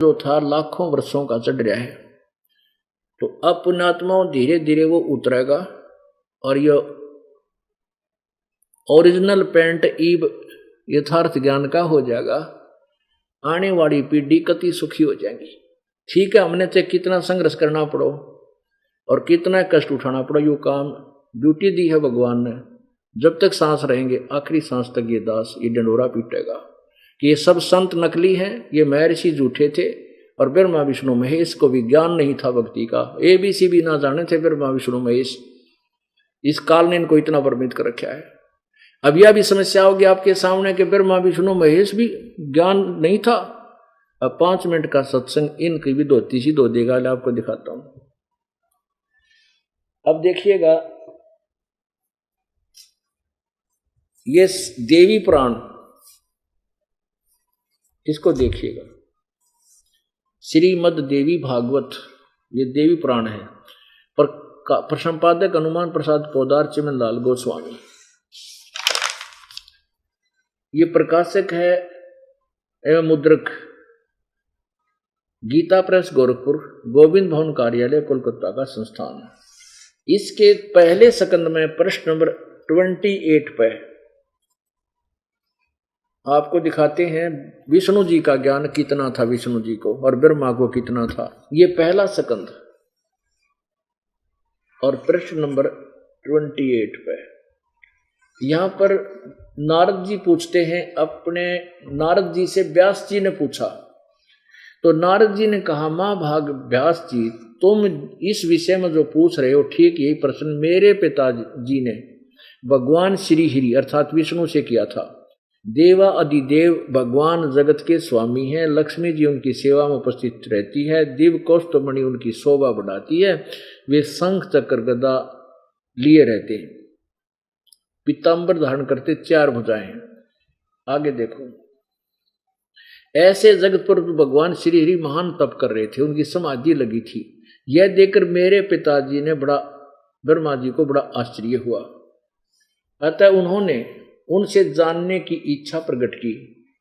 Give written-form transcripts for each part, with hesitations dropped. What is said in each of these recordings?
जो था लाखों वर्षों का चढ़ रहा है, तो अपने आत्मा धीरे धीरे वो उतरेगा और ये ओरिजिनल पेंट ईब यथार्थ ज्ञान का हो जाएगा। आने वाली पीढ़ी कति सुखी हो जाएगी। ठीक है, हमने चाहे कितना संघर्ष करना पड़ो और कितना कष्ट उठाना पड़ो, यो काम ड्यूटी दी है भगवान ने। जब तक सांस रहेंगे आखिरी सांस तक ये दास ये डंडोरा पीटेगा कि ये सब संत नकली हैं, ये महर्षि झूठे थे और ब्रह्मा विष्णु महेश को भी ज्ञान नहीं था भक्ति का, ABC भी ना जाने थे ब्रह्मा विष्णु महेश। इस काल ने इनको इतना भ्रमित कर रखा है। अब यह भी समस्या होगी आपके सामने कि ब्रह्मा विष्णु महेश भी ज्ञान नहीं था। अब 5 मिनट का सत्संग इनकी भी धोती सी धो देगा, आपको दिखाता हूं। अब देखिएगा, ये देवी पुराण, इसको देखिएगा, श्रीमद देवी भागवत, ये देवी पुराण है। पर संपादक हनुमान प्रसाद पोदार चिमन लाल गोस्वामी, ये प्रकाशक है एवं मुद्रक गीता प्रेस गोरखपुर, गोविंद भवन कार्यालय कोलकाता का संस्थान। इसके पहले सकंद में प्रश्न नंबर 28 पे आपको दिखाते हैं विष्णु जी का ज्ञान कितना था विष्णु जी को और ब्रह्मा को कितना था। ये पहला सकंद और प्रश्न नंबर 28 पे यहां पर नारद जी पूछते हैं अपने, नारद जी से व्यास जी ने पूछा, तो नारद जी ने कहा, मां भाग व्यास जी, तुम इस विषय में जो पूछ रहे हो ठीक यही प्रश्न मेरे पिताजी ने भगवान श्री हरि अर्थात विष्णु से किया था। देवा अधिदेव भगवान जगत के स्वामी हैं, लक्ष्मी जी उनकी सेवा में उपस्थित रहती है, दिव्य कौस्तुभमणि उनकी शोभा बढ़ाती है, वे शंख चक्र गदा लिए रहते हैं, पीतांबर धारण करते, 4 भुजाएं हैं। आगे देखो, ऐसे जगत पर भगवान श्री हरि महान तप कर रहे थे, उनकी समाधि लगी थी। यह देखकर मेरे पिताजी ने ब्रह्मा जी को बड़ा आश्चर्य हुआ, अतः उन्होंने उनसे जानने की इच्छा प्रकट की।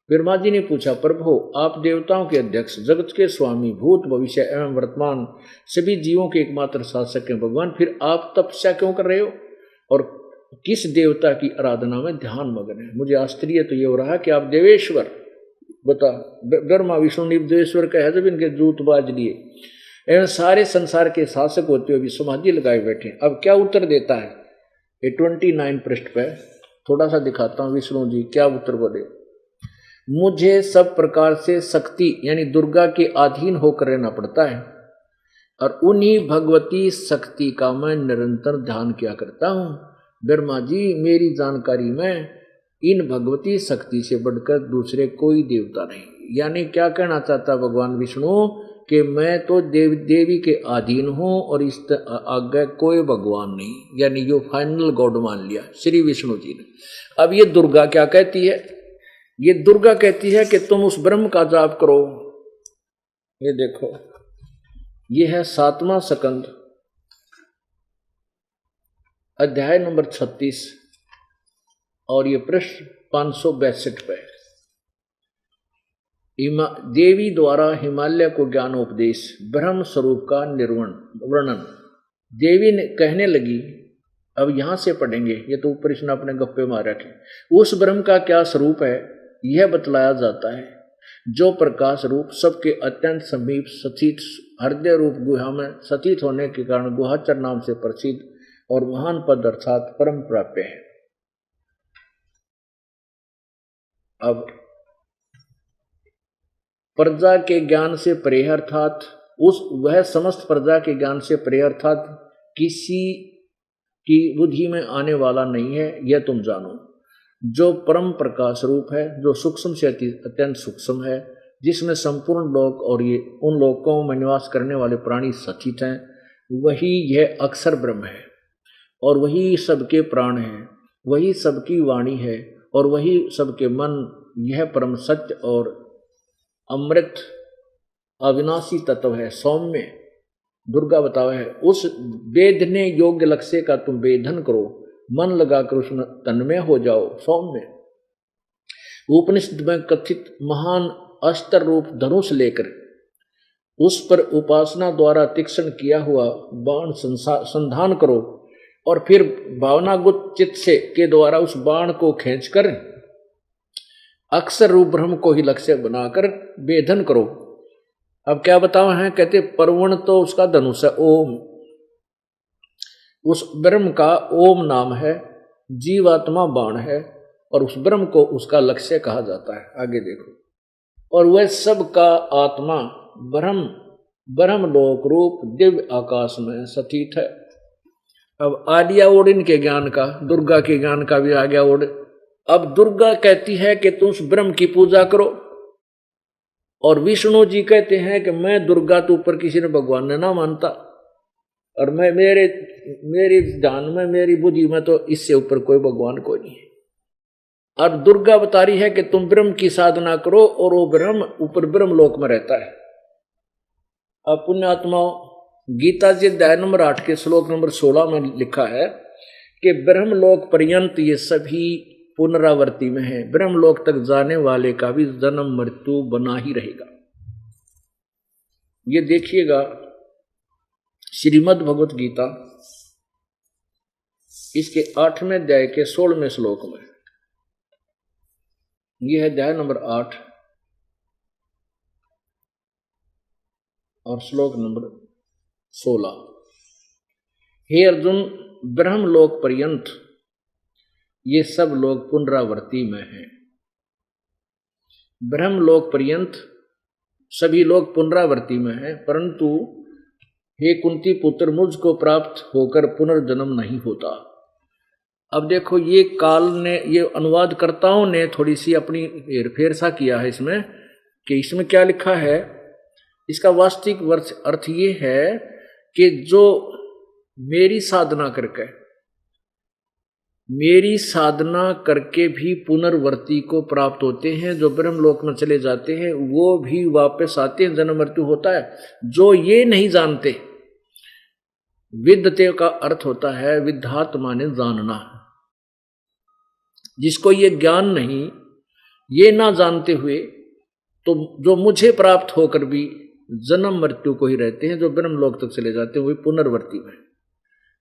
ब्रह्मा जी ने पूछा, प्रभु आप देवताओं के अध्यक्ष, जगत के स्वामी, भूत भविष्य एवं वर्तमान सभी जीवों के एकमात्र शासक हैं भगवान, फिर आप तपस्या क्यों कर रहे हो और किस देवता की आराधना में ध्यान मगन है? मुझे आश्चर्य तो ये हो रहा कि आप देवेश्वर, बता ब्रह्मा विष्णु देवेश्वर का है, जब इनके जूत बाज लिए एवं सारे संसार के शासक होते हुए भी समाधि लगाए बैठे। अब क्या उत्तर देता है? ये 29 पृष्ठ पे थोड़ा सा दिखाता हूं, विष्णु जी क्या उत्तर बोले। मुझे सब प्रकार से शक्ति यानी दुर्गा के अधीन होकर रहना पड़ता है और उन्हीं भगवती शक्ति का मैं निरंतर ध्यान किया करता हूं। ब्रह्मा जी, मेरी जानकारी में इन भगवती शक्ति से बढ़कर दूसरे कोई देवता नहीं। यानी क्या कहना चाहता भगवान विष्णु कि मैं तो देवी के अधीन हूं और इस आगे कोई भगवान नहीं, यानी यो फाइनल गॉड मान लिया श्री विष्णु जी ने। अब ये दुर्गा क्या कहती है? ये दुर्गा कहती है कि तुम उस ब्रह्म का जाप करो। ये देखो, ये है 7वां सकंद, अध्याय नंबर 36 और ये प्रश्न 562 पे। देवी द्वारा हिमालय को ज्ञानोपदेश, ब्रह्म स्वरूप का वर्णन। देवी ने कहने लगी, अब यहां से पढ़ेंगे, ये तो ऊपर इसने अपने गप्पे मार रखे। उस ब्रह्म का क्या स्वरूप है यह बतलाया जाता है, जो प्रकाश रूप सबके अत्यंत समीप स्थित हृदय रूप गुहा में स्थित होने के कारण गुहाचर नाम से प्रसिद्ध और महान पद अर्थात परम प्राप्य है। अब प्रजा के ज्ञान से परे अर्थात वह समस्त प्रजा के ज्ञान से परे अर्थात किसी की बुद्धि में आने वाला नहीं है, यह तुम जानो। जो परम प्रकाश रूप है, जो सूक्ष्म से अत्यंत सूक्ष्म है, जिसमें संपूर्ण लोक और ये उन लोकों में निवास करने वाले प्राणी स्थित हैं, वही यह अक्षर ब्रह्म है और वही सबके प्राण है, वही सबकी वाणी है और वही सबके मन। यह परम सत्य और अमृत अविनाशी तत्व है, सौम्य। दुर्गा बतावे है, उस वेदने योग्य लक्ष्य का तुम वेदन करो, मन लगाकर उसमें तन्मय हो जाओ, सौम्य। उपनिषद में कथित महान अस्त्र रूप धनुष लेकर उस पर उपासना द्वारा तीक्ष्ण किया हुआ बाण संधान करो और फिर भावनागुत चित्त से के द्वारा उस बाण को खींचकर अक्षर रूप ब्रह्म को ही लक्ष्य बनाकर वेधन करो। अब क्या बताओ है, कहते परवण तो उसका धनुष है, ओम, उस ब्रह्म का ओम नाम है, जीवात्मा बाण है और उस ब्रह्म को उसका लक्ष्य कहा जाता है। आगे देखो, और वह सब का आत्मा ब्रह्म लोक रूप दिव्य आकाश में स्थित है। अब आ गया ओड इनके ज्ञान का, दुर्गा के ज्ञान का भी आ गया ओड। अब दुर्गा कहती है कि तुम उस ब्रह्म की पूजा करो और विष्णु जी कहते हैं कि मैं दुर्गा तो ऊपर किसी ने भगवान ने ना मानता और मैं मेरी ध्यान में मेरी बुद्धि में तो इससे ऊपर कोई भगवान कोई नहीं है। और दुर्गा बता रही है कि तुम ब्रह्म की साधना करो और वो ब्रह्म ऊपर ब्रह्म लोक में रहता है। अब पुण्यात्माओं, गीता जी अध्याय नंबर 8 के श्लोक नंबर 16 में लिखा है कि ब्रह्मलोक पर्यंत ये सभी पुनरावर्ती में है, ब्रह्मलोक तक जाने वाले का भी जन्म मृत्यु बना ही रहेगा। ये देखिएगा श्रीमद् भगवत गीता इसके 8वें अध्याय के 16वें श्लोक में, यह है अध्याय नंबर 8 और श्लोक नंबर 16। हे अर्जुन, ब्रह्मलोक पर्यंत ये सब लोग पुनरावर्ती में हैं। ब्रह्मलोक पर्यंत सभी लोग पुनरावर्ती में हैं, परंतु हे कुंती पुत्र, मुझको प्राप्त होकर पुनर्जन्म नहीं होता। अब देखो, ये काल ने, ये अनुवादकर्ताओं ने थोड़ी सी अपनी हेरफेर सा किया है इसमें कि इसमें क्या लिखा है। इसका वास्तविक अर्थ ये है कि जो मेरी साधना करके भी पुनर्वर्ती को प्राप्त होते हैं, जो ब्रह्मलोक में चले जाते हैं वो भी वापस आते हैं, जन्म मृत्यु होता है। जो ये नहीं जानते, विद्यते का अर्थ होता है विद्धात माने जानना। जिसको ये ज्ञान नहीं, ये ना जानते हुए, तो जो मुझे प्राप्त होकर भी जन्म मृत्यु को ही रहते हैं, जो ब्रह्मलोक तक चले जाते हैं वो पुनर्वर्ती में।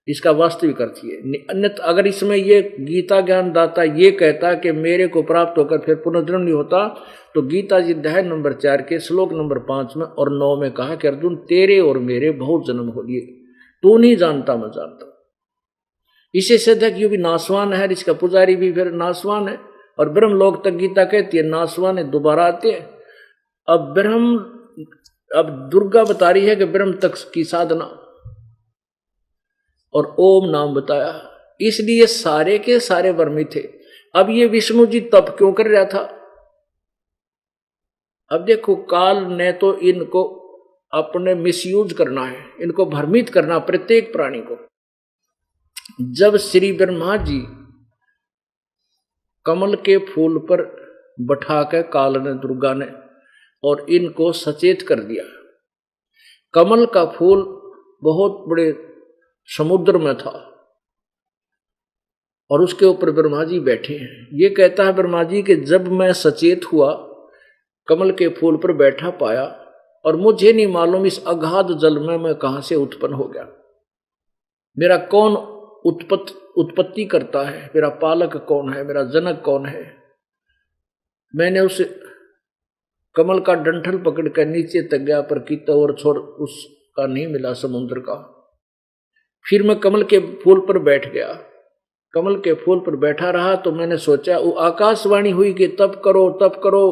इसका वास्तविक अर्थ ये। अन्यथा अगर इसमें ये गीता ज्ञान दाता ये कहता कि मेरे को प्राप्त होकर फिर पुनर्जन्म नहीं होता, तो गीता जी अध्याय नंबर 4 के श्लोक नंबर 5 में और 9 में कहा कि अर्जुन, तेरे और मेरे बहुत जन्म हो लिए, तू नहीं जानता मैं जानता। इसे सिद्ध कि भी नासवान है, इसका पुजारी भी फिर नासवान है, और ब्रह्मलोक तक गीता कहती है नासवान है, दोबारा आते हैं। अब दुर्गा बता रही है कि ब्रह्म तक की साधना और ओम नाम बताया, इसलिए सारे के सारे वर्मी थे। अब ये विष्णु जी तप क्यों कर रहा था? अब देखो, काल ने तो इनको अपने मिसयूज करना है, इनको भ्रमित करना, प्रत्येक प्राणी को। जब श्री ब्रह्मा जी कमल के फूल पर बैठा के काल ने, दुर्गा ने, और इनको सचेत कर दिया। कमल का फूल बहुत बड़े समुद्र में था और उसके ऊपर ब्रह्मा जी बैठे हैं। ये कहता है ब्रह्मा जी कि जब मैं सचेत हुआ, कमल के फूल पर बैठा पाया, और मुझे नहीं मालूम इस अगाध जल में मैं कहां से उत्पन्न हो गया, मेरा कौन उत्पत्ति करता है, मेरा पालक कौन है, मेरा जनक कौन है। मैंने उस कमल का डंठल पकड़ कर नीचे तक गया, पर कितना और छोड़ उसका नहीं मिला समुद्र का। फिर मैं कमल के फूल पर बैठ गया, कमल के फूल पर बैठा रहा, तो मैंने सोचा, वो आकाशवाणी हुई कि तप करो तप करो,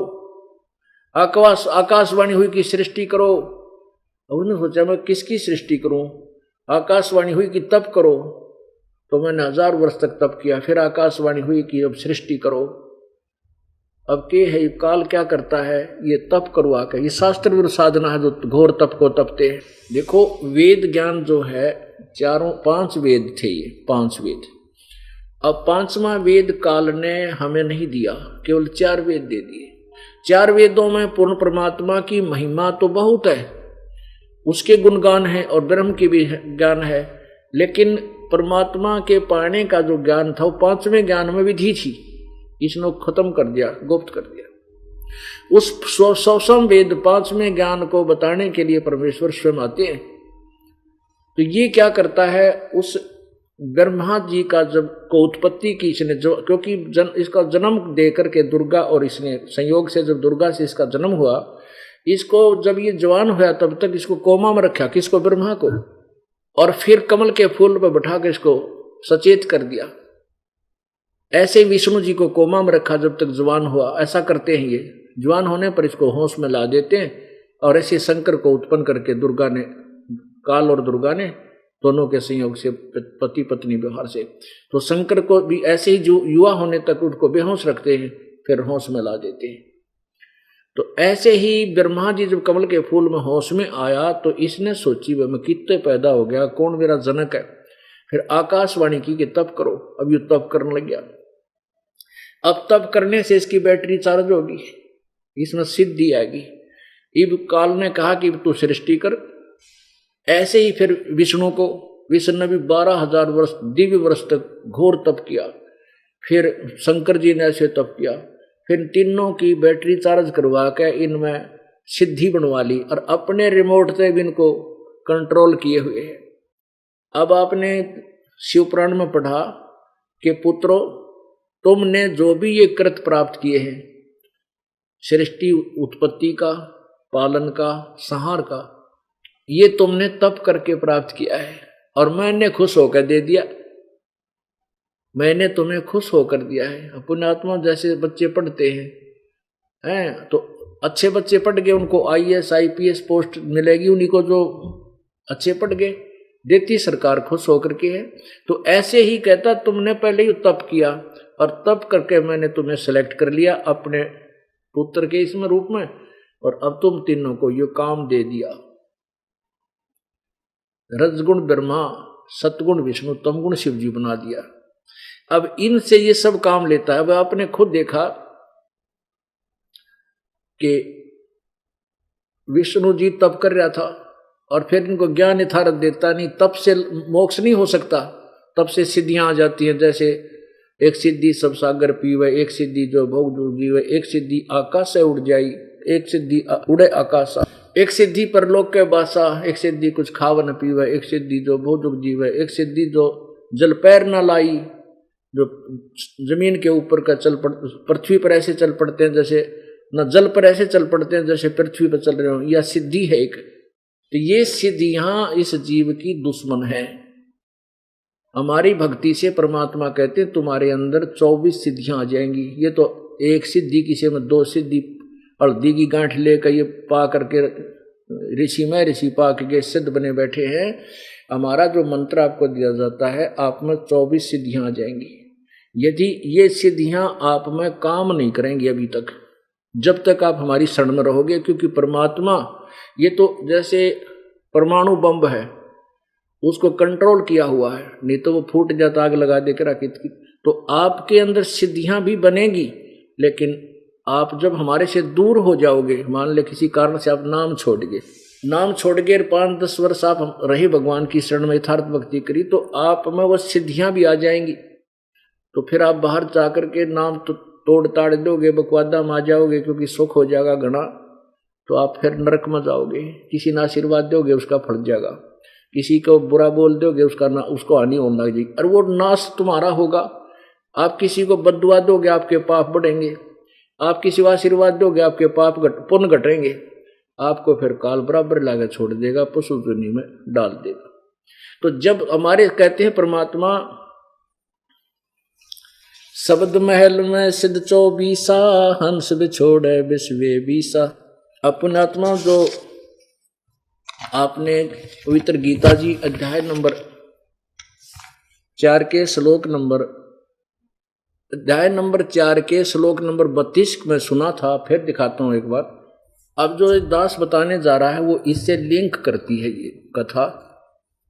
आकाशवाणी हुई कि सृष्टि करो। उन्होंने सोचा मैं किसकी सृष्टि करूं? आकाशवाणी हुई कि तप करो, तो मैंने 1000 वर्ष तक तप किया। फिर आकाशवाणी हुई कि अब सृष्टि करो। अब के है काल क्या करता है, ये तप करवा के, ये शास्त्र विरुद्ध साधना है जो घोर तप को तपते हैं। देखो, वेद ज्ञान जो है 5 वेद थे, ये 5 वेद। अब 5वां वेद काल ने हमें नहीं दिया, केवल 4 वेद दे दिए। 4 वेदों में पूर्ण परमात्मा की महिमा तो बहुत है, उसके गुणगान है और ब्रह्म की भी ज्ञान है, लेकिन परमात्मा के पाने का जो ज्ञान था वो 5वें ज्ञान में विधि थी, इसने खत्म कर दिया, गुप्त कर दिया। उस सौसम वेद पांचवें ज्ञान को बताने के लिए परमेश्वर स्वयं आते हैं। तो ये क्या करता है, उस ब्रह्मा जी का जब को उत्पत्ति की इसने जो, क्योंकि इसका जन्म दे करके दुर्गा, और इसने संयोग से जब दुर्गा से इसका जन्म हुआ, इसको जब ये जवान हुआ तब तक इसको कोमा में रखा, किसको, ब्रह्मा को, और फिर कमल के फूल पर बैठा के इसको सचेत कर दिया। ऐसे विष्णु जी को कोमा में रखा जब तक जवान हुआ। ऐसा करते हैं ये, जवान होने पर इसको होश में ला देते हैं, और ऐसे शंकर को उत्पन्न करके दुर्गा ने, काल और दुर्गा ने दोनों के संयोग से, पति पत्नी व्यवहार से, तो शंकर को भी ऐसे ही जो युवा होने तक उनको बेहोश रखते हैं, फिर होश में ला देते हैं। तो ऐसे ही ब्रह्मा जी जब कमल के फूल में होश में आया तो इसने सोची वह मैं कितने पैदा हो गया, कौन मेरा जनक है। फिर आकाशवाणी की कि तप करो। अब ये तप करने लग गया। अब तप करने से इसकी बैटरी चार्ज होगी, इसमें सिद्धि आएगी। इब काल ने कहा कि तू सृष्टि कर। ऐसे ही फिर विष्णु ने भी 12,000 वर्ष दिव्य वर्ष तक घोर तप किया। फिर शंकर जी ने ऐसे तप किया। फिर तीनों की बैटरी चार्ज करवा के इनमें सिद्धि बनवा ली, और अपने रिमोट से भी इनको कंट्रोल किए हुए हैं। अब आपने शिवपुराण में पढ़ा कि पुत्रों, तुमने जो भी ये कृत प्राप्त किए हैं, सृष्टि उत्पत्ति का, पालन का, संहार का, ये तुमने तप करके प्राप्त किया है, और मैंने खुश होकर दे दिया। मैंने तुम्हें खुश होकर दिया है। पुण्यात्मा जैसे बच्चे पढ़ते हैं तो अच्छे बच्चे पढ़ गए, उनको IAS IPS पोस्ट मिलेगी, उन्हीं को जो अच्छे पढ़ गए देती सरकार, खुश होकर के है। तो ऐसे ही कहता, तुमने पहले ही तप किया, और तप करके मैंने तुम्हें सेलेक्ट कर लिया अपने पुत्र के इसमें रूप में, और अब तुम तीनों को ये काम दे दिया। रजगुण ब्रह्मा, सतगुण विष्णु, तमगुण शिव जी बना दिया। अब इनसे ये सब काम लेता है। अब आपने खुद देखा कि विष्णु जी तप कर रहा था, और फिर इनको ज्ञान यथार्थ देता नहीं। तप से मोक्ष नहीं हो सकता, तप से सिद्धियां आ जाती हैं। जैसे एक सिद्धि सब सागर पीवे, एक सिद्धि जो भोग जो जीवे, एक सिद्धि आकाश से उड़ जाई, एक सिद्धि उड़े आकाशा, एक सिद्धि परलोक के बासा, एक सिद्धि कुछ खाव न पीवे, एक सिद्धि जो भोग जीवे, एक सिद्धि जो जल पैर न लाई, जो जमीन के ऊपर का चल पड़, पृथ्वी पर ऐसे चल पड़ते हैं जैसे, न जल पर ऐसे चल पड़ते हैं जैसे पृथ्वी पर चल रहे हो, यह सिद्धि है एक। तो ये सिद्धियां इस जीव की दुश्मन है। हमारी भक्ति से परमात्मा कहते हैं तुम्हारे अंदर 24 सिद्धियां आ जाएंगी। ये तो एक सिद्धि किसी में 2 सिद्धि, हल्दी की गांठ लेकर ये पा करके ऋषि में ऋषि पा के सिद्ध बने बैठे हैं। हमारा जो मंत्र आपको दिया जाता है, आप में 24 सिद्धियां आ जाएंगी। यदि ये सिद्धियां आप में काम नहीं करेंगी अभी तक, जब तक आप हमारी शरण में रहोगे, क्योंकि परमात्मा ये तो जैसे परमाणु बम है, उसको कंट्रोल किया हुआ है, नहीं तो वो फूट जाता, आग लगा देकर आखिर। तो आपके अंदर सिद्धियां भी बनेगी, लेकिन आप जब हमारे से दूर हो जाओगे, मान ले किसी कारण से आप नाम छोड़ गए, 5-10 वर्ष आप रहे भगवान की शरण में, यथार्थ भक्ति करी, तो आप में वो सिद्धियां भी आ जाएंगी। तो फिर आप बाहर जाकर के नाम तो तोड़ ताड़ दोगे, बकवादा में आ जाओगे, क्योंकि सुख हो जाएगा घना, तो आप फिर नरक में जाओगे। किसी ने आशीर्वाद दोगे, उसका फल जाएगा, किसी को बुरा बोल दोगे, उसको हानि होने लग जाएगी, और वो नाश तुम्हारा होगा। आप किसी को बद्दुआ दोगे, आपके पाप बढ़ेंगे। आप किसी को आशीर्वाद दोगे, आपके पाप पुण्य घटेंगे। आपको फिर काल बराबर लाकर छोड़ देगा, पशु योनि में डाल देगा। तो जब हमारे कहते हैं परमात्मा, शब्द महल में सिद्ध 24 हंस बिछोड़े विश्वे 20। अपनात्मा जो आपने पवित्र गीता जी अध्याय नंबर 4 के श्लोक नंबर 32 में सुना था, फिर दिखाता हूं एक बार। अब जो दास बताने जा रहा है वो इससे लिंक करती है ये कथा।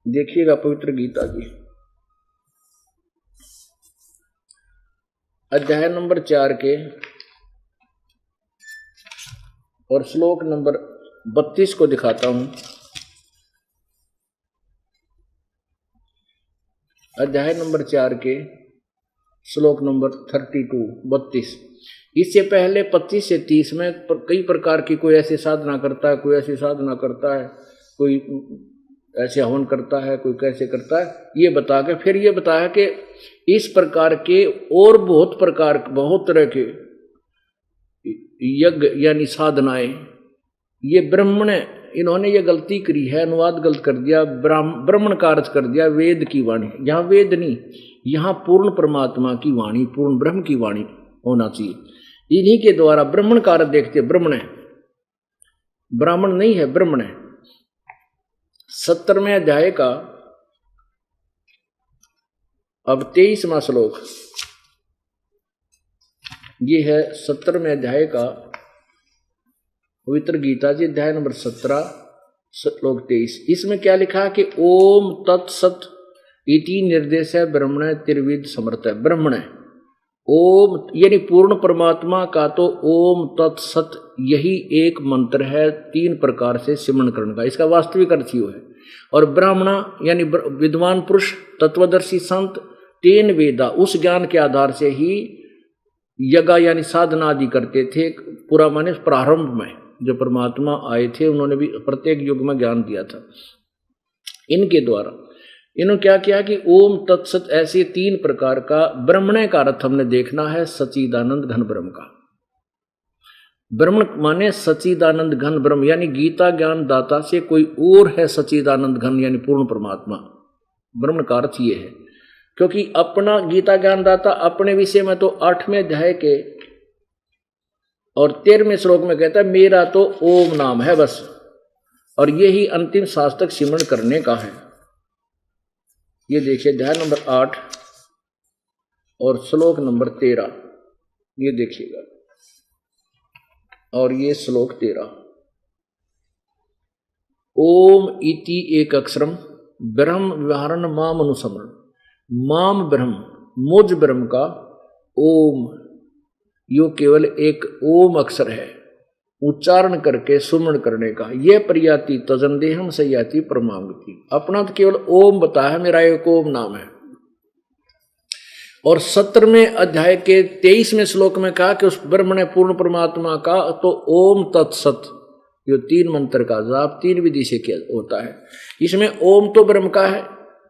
देखिएगा पवित्र गीता जी अध्याय नंबर 4 के और श्लोक नंबर 32 को दिखाता हूं। अध्याय नंबर 4 के श्लोक नंबर 32। इससे पहले 25 से 30 में कई प्रकार की, कोई ऐसी साधना करता है, कोई ऐसी साधना करता है, कोई ऐसे हवन करता है, कोई कैसे करता है, ये बता के फिर ये बताया कि इस प्रकार के और बहुत तरह के यज्ञ यानी साधनाएं, ये ब्राह्मण, इन्होंने ये गलती करी है, अनुवाद गलत कर दिया, ब्राह्मण का अर्थ कर दिया वेद की वाणी। यहाँ वेद नहीं, यहाँ पूर्ण परमात्मा की वाणी, पूर्ण ब्रह्म की वाणी होना चाहिए। इन्हीं के द्वारा ब्राह्मण का अर्थ देखते, ब्राह्मण है, ब्राह्मण नहीं है, ब्राह्मण है। 17वें अध्याय का अब 23वां श्लोक, ये है 17वें अध्याय का पवित्र गीता जी, अध्याय नंबर 17 श्लोक 23। इसमें क्या लिखा है कि ओम तत्सत इति निर्देश है ब्रह्मण त्रिविध समर्थ है। ब्रह्मण है ओम यानी पूर्ण परमात्मा का तो ओम तत्सत यही एक मंत्र है, 3 प्रकार से सिमरण करने का, इसका वास्तविक अर्थ ही है। और ब्राह्मण यानी विद्वान पुरुष, तत्वदर्शी संत, 3 वेदा, उस ज्ञान के आधार से ही यज्ञ यानी साधना आदि करते थे। पूरा माने प्रारंभ में जो परमात्मा आए थे, उन्होंने भी प्रत्येक युग में ज्ञान दिया था। इनके द्वारा इन्होंने क्या किया कि ओम तत्सत ऐसे 3 प्रकार का ब्रह्मणे का अर्थ हमने देखना है, सच्चिदानंद घन ब्रह्म का। ब्रह्म माने सच्चिदानंद घन ब्रह्म, यानी गीता ज्ञान दाता से कोई और है सच्चिदानंद घन यानी पूर्ण परमात्मा। ब्रह्म का अर्थ ये है, क्योंकि अपना गीता ज्ञान दाता अपने विषय में तो 8वें अध्याय के और 13वें श्लोक में कहता है मेरा तो ओम नाम है बस, और यही अंतिम शास्त्रक सिमरण करने का है। ये देखिए अध्याय नंबर 8 और श्लोक नंबर 13, ये देखिएगा, और ये श्लोक 13। ओम इति एक अक्षरम ब्रह्म व्यवहारण माम अनुसमरण, माम ब्रह्म मुझ ब्रह्म का ओम, यो केवल एक ओम अक्षर है, उच्चारण करके सुमरण करने का। ये प्रयाति तजनदेहम सयाति परमागति, अपना तो केवल ओम बताया है, मेरा एक ओम नाम है। और 17वें अध्याय के 23वें श्लोक में कहा कि उस ब्रह्म ने पूर्ण परमात्मा का तो ओम तत्सत, जो 3 मंत्र का जाप 3 विधि से किया होता है। इसमें ओम तो ब्रह्म का है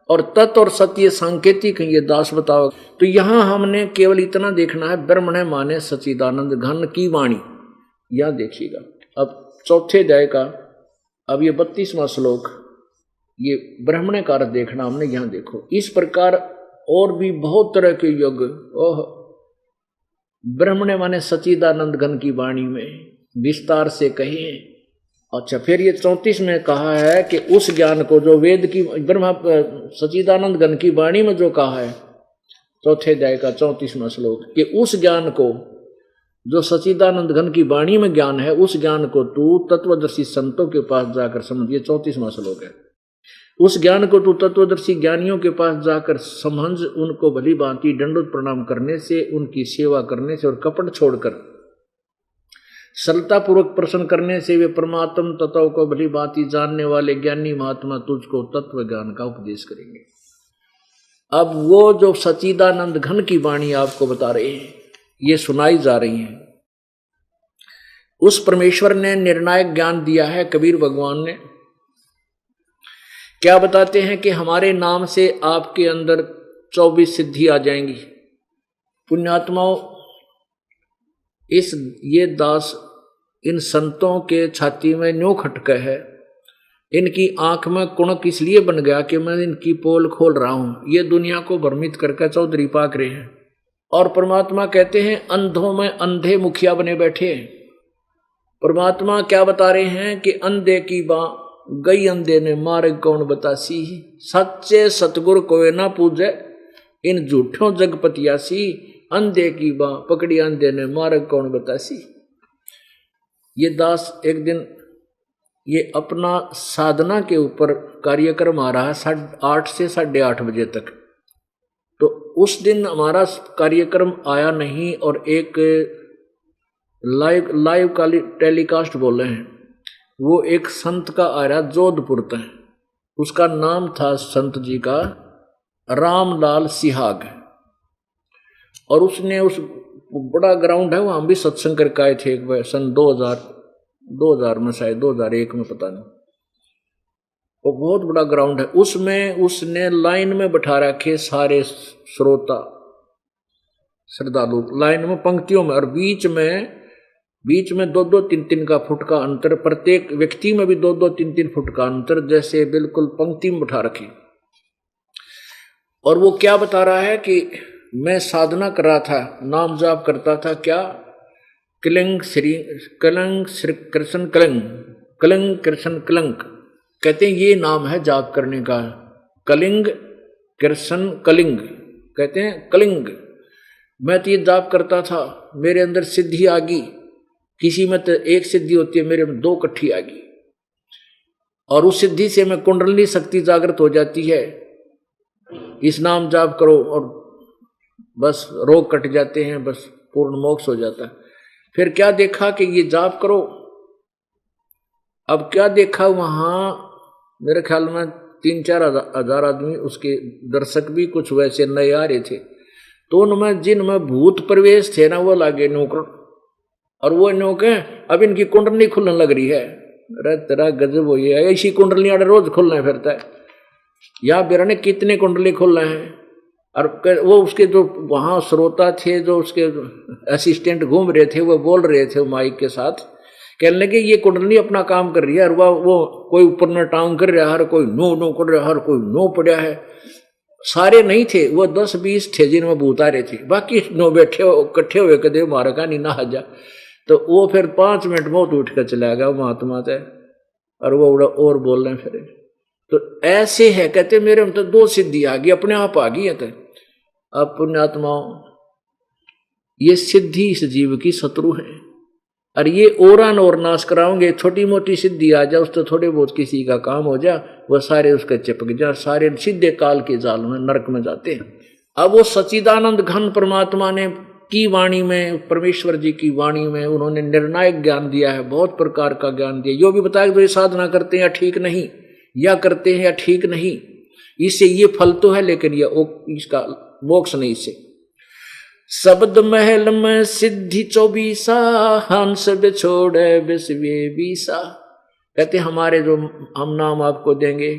और तत् और सत्य सांकेतिक ये दास बताओ। तो यहां हमने केवल इतना देखना है, ब्रह्म ने माने सच्चिदानंद घन की वाणी। यहां देखिएगा अब 4थे अध्याय का अब ये 32वां श्लोक, ये ब्राह्मण का अर्थ देखना हमने। यहां देखो इस प्रकार और भी बहुत तरह के योग ओह ब्राह्मण माने सच्चिदानंद घन की वाणी में विस्तार से कहे। अच्छा फिर ये 34 में कहा है कि उस ज्ञान को जो वेद की ब्रह्म सच्चिदानंद घन की वाणी में जो कहा है, 4थे अध्याय का 34वां श्लोक, कि उस ज्ञान को जो सच्चिदानंद घन की वाणी में ज्ञान है, उस ज्ञान को तू तत्वदर्शी संतों के पास जाकर समझ। ये 34वां श्लोक है। उस ज्ञान को तू तत्वदर्शी ज्ञानियों के पास जाकर समझ, उनको भली भांति दंडवत प्रणाम करने से, उनकी सेवा करने से और कपट छोड़कर सरलता पूर्वक प्रश्न करने से वे परमात्म तत्व को भली भांति जानने वाले ज्ञानी महात्मा तुझको तत्व ज्ञान का उपदेश करेंगे। अब वो जो सच्चिदानंद घन की वाणी आपको बता रहे हैं, ये सुनाई जा रही है, उस परमेश्वर ने निर्णायक ज्ञान दिया है। कबीर भगवान ने क्या बताते हैं कि हमारे नाम से आपके अंदर 24 सिद्धि आ जाएंगी। पुण्यात्माओं, ये दास इन संतों के छाती में न्यों खटका है, इनकी आंख में कुणक इसलिए बन गया कि मैं इनकी पोल खोल रहा हूं। ये दुनिया को भ्रमित करके चौधरी पाक रहे हैं, और परमात्मा कहते हैं अंधों में अंधे मुखिया बने बैठे। परमात्मा क्या बता रहे हैं कि अंधे की बाँ गई अंधे ने मार्ग कौन बतासी, सच्चे सतगुर कोई ना पूजे इन झूठों जगपतियासी, अंधे की बाँ पकड़ी अंधे ने मार्ग कौन बतासी। ये दास एक दिन ये अपना साधना के ऊपर कार्यक्रम आ रहा है 8 से 8:30 बजे तक। तो उस दिन हमारा कार्यक्रम आया नहीं, और एक लाइव टेलीकास्ट बोल रहे हैं, वो एक संत का आ रहा जोधपुर तक, उसका नाम था संत जी का रामलाल सिहाग, और उसने उस वो बड़ा ग्राउंड है, वहां भी सत्संग करके आए थे एक बार सन 2000 में, शायद 2001 में, पता नहीं। वो बहुत बड़ा ग्राउंड है, उसमें उसने लाइन में बैठा रखे सारे श्रोता श्रद्धालु, लाइन में पंक्तियों में, और बीच में 2-2, 3-3 का फुट का अंतर, प्रत्येक व्यक्ति में भी 2-2, 3-3 फुट का अंतर, जैसे बिल्कुल पंक्ति में बैठा रखे। और वो क्या बता रहा है कि मैं साधना कर रहा था, नाम जाप करता था, क्या कलिंग श्री कृष्ण कलिंग कृष्ण कलंक, कहते हैं ये नाम है जाप करने का, कलिंग कृष्ण कलिंग, कहते हैं कलिंग। मैं तो ये जाप करता था, मेरे अंदर सिद्धि आ गई, किसी में तो एक सिद्धि होती है, मेरे में 2 इकट्ठी आ गई, और उस सिद्धि से मैं कुंडलिनी शक्ति जागृत हो जाती है। इस नाम जाप करो और बस रोग कट जाते हैं, बस पूर्ण मोक्ष हो जाता है। फिर क्या देखा कि ये जाप करो, अब क्या देखा वहां, मेरे ख्याल में 3-4 हजार आदमी, उसके दर्शक भी कुछ वैसे नए आ रहे थे, तो उनमें जिनमें भूत प्रवेश थे ना, वो लागे नौकर, और वो नौके अब इनकी कुंडली खुलने लग रही है। अरे तेरा गजब हो गया, ऐसी कुंडली रोज खुलने फिरता है, या बिरने कितने कुंडली खुल रहे हैं। और वो उसके जो वहां श्रोता थे, जो उसके असिस्टेंट घूम रहे थे, वो बोल रहे थे माइक के साथ, कहने लगे ये कुंडली अपना काम कर रही है, और वो कोई ऊपर में टांग कर रहा है, हर कोई नो कर रहा है, हर कोई नो पड़ा है। सारे नहीं थे, वो 10-20 थे जिनमें भूत आ रहे थे, बाकी 9 बैठे इकट्ठे हुए कदे मारा का नहीं ना जा। तो वो फिर 5 मिनट में उठ कर चला गया महात्मा थे, और वो और बोल रहे फिर। तो ऐसे है, कहते मेरे में तो 2 सिद्धि आ गई, अपने आप आ गई है। तो अब पुण्यात्माओं, ये सिद्धि इस जीव की शत्रु है, और ये और नाश कराओगे, छोटी मोटी सिद्धि आ जाए, उस तो थोड़े बहुत किसी का काम हो जाए, वो सारे उसके चिपक जाए, सारे सीधे काल के जाल में नरक में जाते हैं। अब वो सच्चिदानंद घन परमात्मा ने की वाणी में, परमेश्वर जी की वाणी में उन्होंने निर्णायक ज्ञान दिया है, बहुत प्रकार का ज्ञान दिया, यो भी बताया कि तो ये साधना करते हैं या ठीक नहीं, या करते हैं या ठीक नहीं, इससे ये फल तो है, लेकिन ये इसका मोक्ष नहीं। इससे शब्द महल में सिद्धि 24 हंस बिछोड़े विश्वे 20, कहते हमारे जो हम नाम आपको देंगे,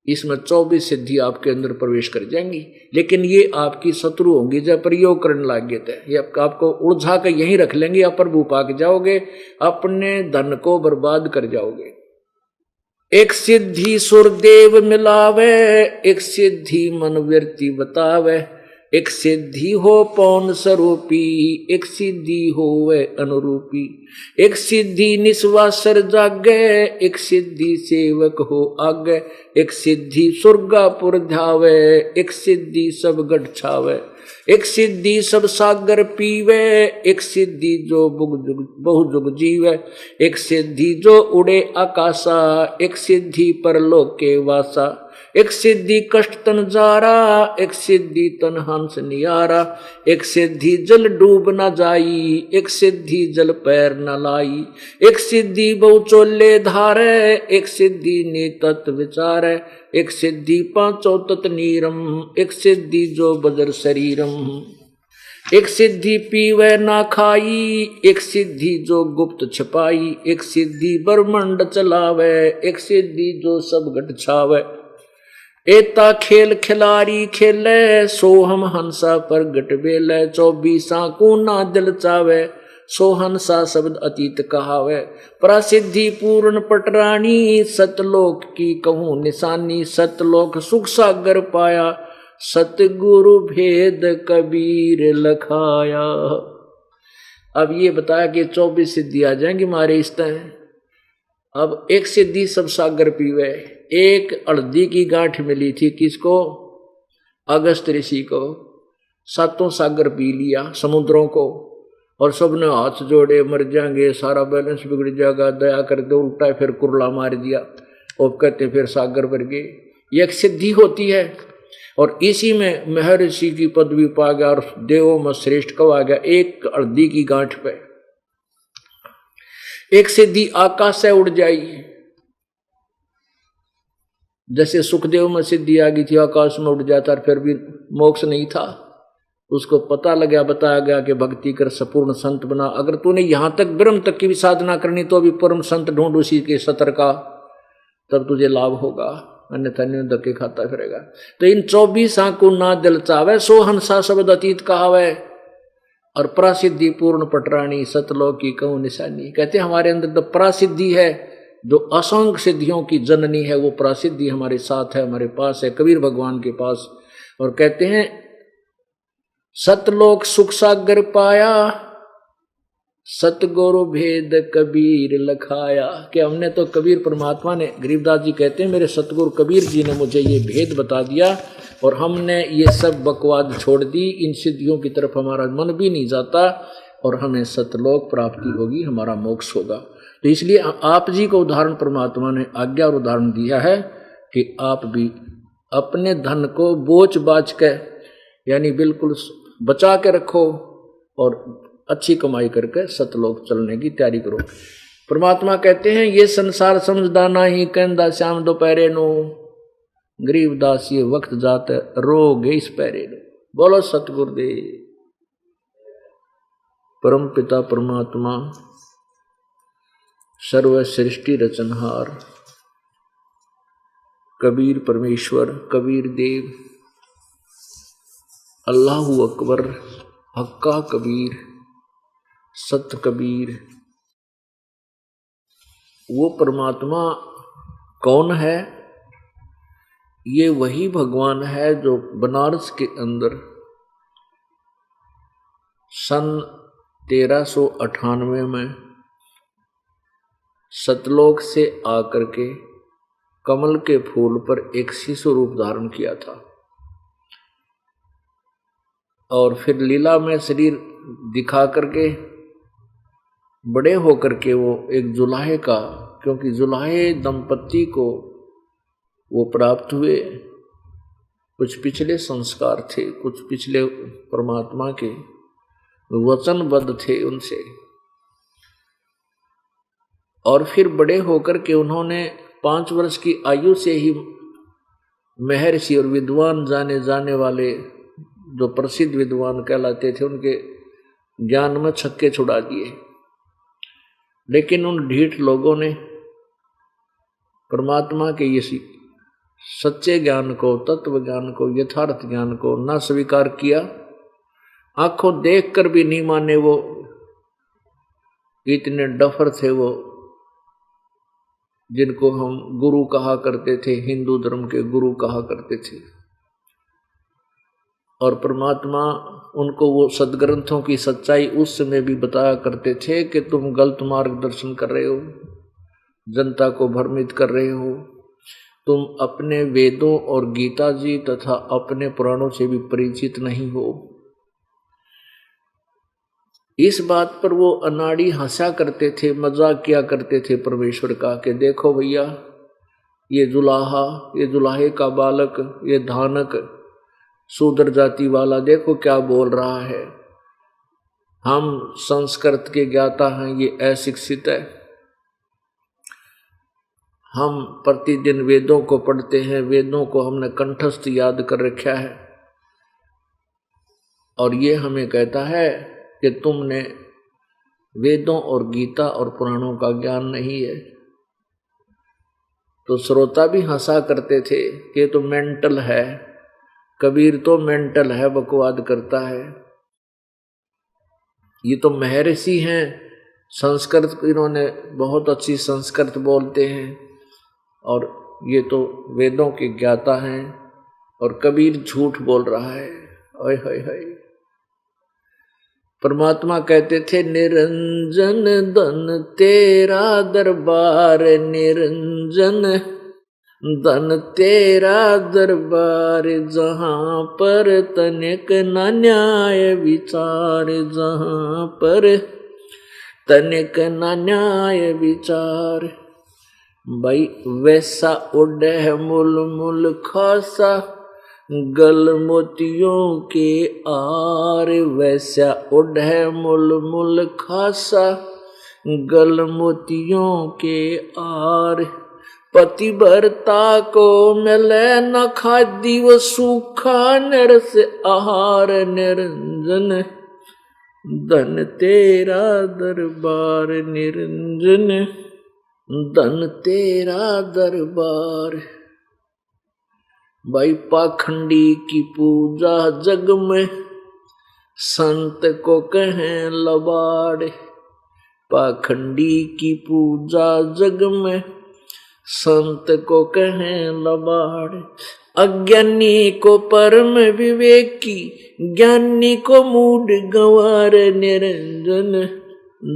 इसमें 24 सिद्धि आपके अंदर प्रवेश कर जाएंगी, लेकिन ये आपकी शत्रु होंगी जब प्रयोग करने लग गए थे, ये आपको उलझा कर यहीं रख लेंगे, या प्रभु पाक जाओगे, अपने धन को बर्बाद कर जाओगे। एक सिद्धि सुरदेव मिलावे, एक सिद्धि मन वृत्ति बतावे, एक सिद्धि हो पौन स्वरूपी, एक सिद्धि हो वे अनुरूपी, एक सिद्धि निस्वासर जागे, एक सिद्धि सेवक हो आगे, एक सिद्धि स्वर्गापुर ध्यावे, एक सिद्धि सब गढ़ छावे, एक सिद्धि सब सागर पीवे, एक सिद्धि जो बहुजुग जीवे, एक सिद्धि जो उड़े आकाशा, एक सिद्धि परलोक के वासा, एक सिद्धि कष्ट तन जारा, एक सिद्धि तन हंस नियारा, एक सिद्धि जल डूब न जाई, एक सिद्धि जल पैर न लाई, एक सिद्धि बहु चोले धारे, एक सिद्धि नितत विचारे, एक सिद्धि 5 तत् नीरम, एक सिद्धि जो बजर शरीरम, एक सिद्धि पीवे ना खाई, एक सिद्धि जो गुप्त छिपाई, एक सिद्धि ब्रह्मंड चलावे, एक सिद्धि जो सब घट छावे, एता खेल खिलारी खेले, सोहम हंसा पर गट बेले, 24 कूना दिल चावे, सो हंसा शब्द अतीत कहावे, प्रसिद्धि पूर्ण पटरानी, सतलोक की कहूँ निशानी, सतलोक सुख सागर पाया, सतगुरु भेद कबीर लखाया। अब ये बताया कि 24 सिद्धि आ जाएंगी हमारे इस तरह। अब एक सिद्धि सब सागर पीवे, एक हल्दी की गांठ मिली थी किसको, अगस्त ऋषि को, 7 सागर पी लिया समुद्रों को, और सबने हाथ जोड़े, मर जाएंगे, सारा बैलेंस बिगड़ जाएगा, दया करके उल्टा फिर कुरला मार दिया, और कहते फिर सागर भर गए। ये एक सिद्धि होती है, और इसी में महर्षि की पदवी पा गया, और देवों में श्रेष्ठ कहा गया एक हल्दी की गांठ पे। एक सिद्धि आकाश से उड़ जाई, जैसे सुखदेव में सिद्धि आ गई थी, आकाश में उड़ जाता, फिर भी मोक्ष नहीं था। उसको पता लगा, बताया गया कि भक्ति कर संपूर्ण संत बना। अगर तूने यहां तक ब्रह्म तक की भी साधना करनी तो अभी परम संत ढूंढ उसी के सतर का, तब तुझे लाभ होगा, अन्यथा न्यून धक्के खाता फिरेगा। तो इन 24 को ना दिल चावे, सो हंसा शब्द अतीत कहावे, और प्रसिद्धि पूर्ण पटरानी, सतलोक की कहूं निशानी। कहते हमारे अंदर तो प्रसिद्धि है, जो असंख्य सिद्धियों की जननी है, वो प्रसिद्धि हमारे साथ है, हमारे पास है, कबीर भगवान के पास। और कहते हैं सतलोक सुख सागर पाया, सतगुरु भेद कबीर लखाया। कि हमने तो कबीर परमात्मा ने, गरीबदास जी कहते हैं मेरे सतगुरु कबीर जी ने मुझे ये भेद बता दिया, और हमने ये सब बकवाद छोड़ दी, इन सिद्धियों की तरफ हमारा मन भी नहीं जाता, और हमें सतलोक प्राप्ति होगी, हमारा मोक्ष होगा। तो इसलिए आप जी को उदाहरण परमात्मा ने आज्ञा और उदाहरण दिया है कि आप भी अपने धन को बोझ बाच के, यानी बिल्कुल बचा के रखो, और अच्छी कमाई करके सतलोक चलने की तैयारी करो। परमात्मा कहते हैं ये संसार समझदाना ही, कहंदा श्याम दोपहरे नो, गरीबदास ये वक्त जाते रोगे इस पैरे नो। बोलो सतगुरुदेव। परम पिता परमात्मा सर्व सृष्टि रचनहार कबीर परमेश्वर, कबीर देव, अल्लाहु अकबर, हक्का कबीर, सत कबीर, वो परमात्मा कौन है? ये वही भगवान है जो बनारस के अंदर सन 1398 में सतलोक से आकर के कमल के फूल पर एक शिशु रूप धारण किया था, और फिर लीला में शरीर दिखा करके बड़े होकर के वो एक जुलाहे का, क्योंकि जुलाहे दंपति को वो प्राप्त हुए, कुछ पिछले संस्कार थे, कुछ पिछले परमात्मा के वचनबद्ध थे उनसे, और फिर बड़े होकर के उन्होंने 5 वर्ष की आयु से ही महर्षि और विद्वान जाने जाने वाले जो प्रसिद्ध विद्वान कहलाते थे उनके ज्ञान में छक्के छुड़ा दिए। लेकिन उन ढीठ लोगों ने परमात्मा के ये सच्चे ज्ञान को, तत्व ज्ञान को, यथार्थ ज्ञान को न स्वीकार किया, आंखों देखकर भी नहीं माने। वो इतने डफर थे वो, जिनको हम गुरु कहा करते थे, हिंदू धर्म के गुरु कहा करते थे, और परमात्मा उनको वो सदग्रंथों की सच्चाई उस समय भी बताया करते थे कि तुम गलत मार्गदर्शन कर रहे हो, जनता को भ्रमित कर रहे हो, तुम अपने वेदों और गीता जी तथा अपने पुराणों से भी परिचित नहीं हो। इस बात पर वो अनाड़ी हंसा करते थे, मजाक किया करते थे परमेश्वर का, कि देखो भैया ये जुलाहा, ये जुलाहे का बालक, ये धानक शूद्र जाति वाला देखो क्या बोल रहा है, हम संस्कृत के ज्ञाता हैं, ये अशिक्षित है, हम प्रतिदिन वेदों को पढ़ते हैं, वेदों को हमने कंठस्थ याद कर रखा है, और ये हमें कहता है कि तुमने वेदों और गीता और पुराणों का ज्ञान नहीं है। तो श्रोता भी हंसा करते थे कि तो मेंटल है, कबीर तो मेंटल है, बकवाद करता है, ये तो महर्षि हैं, संस्कृत इन्होंने बहुत अच्छी संस्कृत बोलते हैं, और ये तो वेदों के ज्ञाता हैं, और कबीर झूठ बोल रहा है। ओए होए होए। परमात्मा कहते थे निरंजन धन तेरा दरबार, निरंजन धन तेरा दरबार, जहाँ पर तनिक न न्याय विचार, जहाँ पर तनिक न न्याय विचार। भाई वैसा उड़े मुल मुल खासा, गल मोतियों के आर, वैसा उड़े मुल मुल खासा, गल मोतियों के आर। पतिव्रता को मिले न खादी वो सूखा नरस आहार निरंजन, धन तेरा दरबार निरंजन, धन तेरा दरबार। भाई पाखंडी की पूजा जग में, संत को कहें लबाड़। पाखंडी की पूजा जग में, संत को कहें लबाड़। अज्ञानी को परम विवेकी, ज्ञानी को मूड गंवार निरंजन,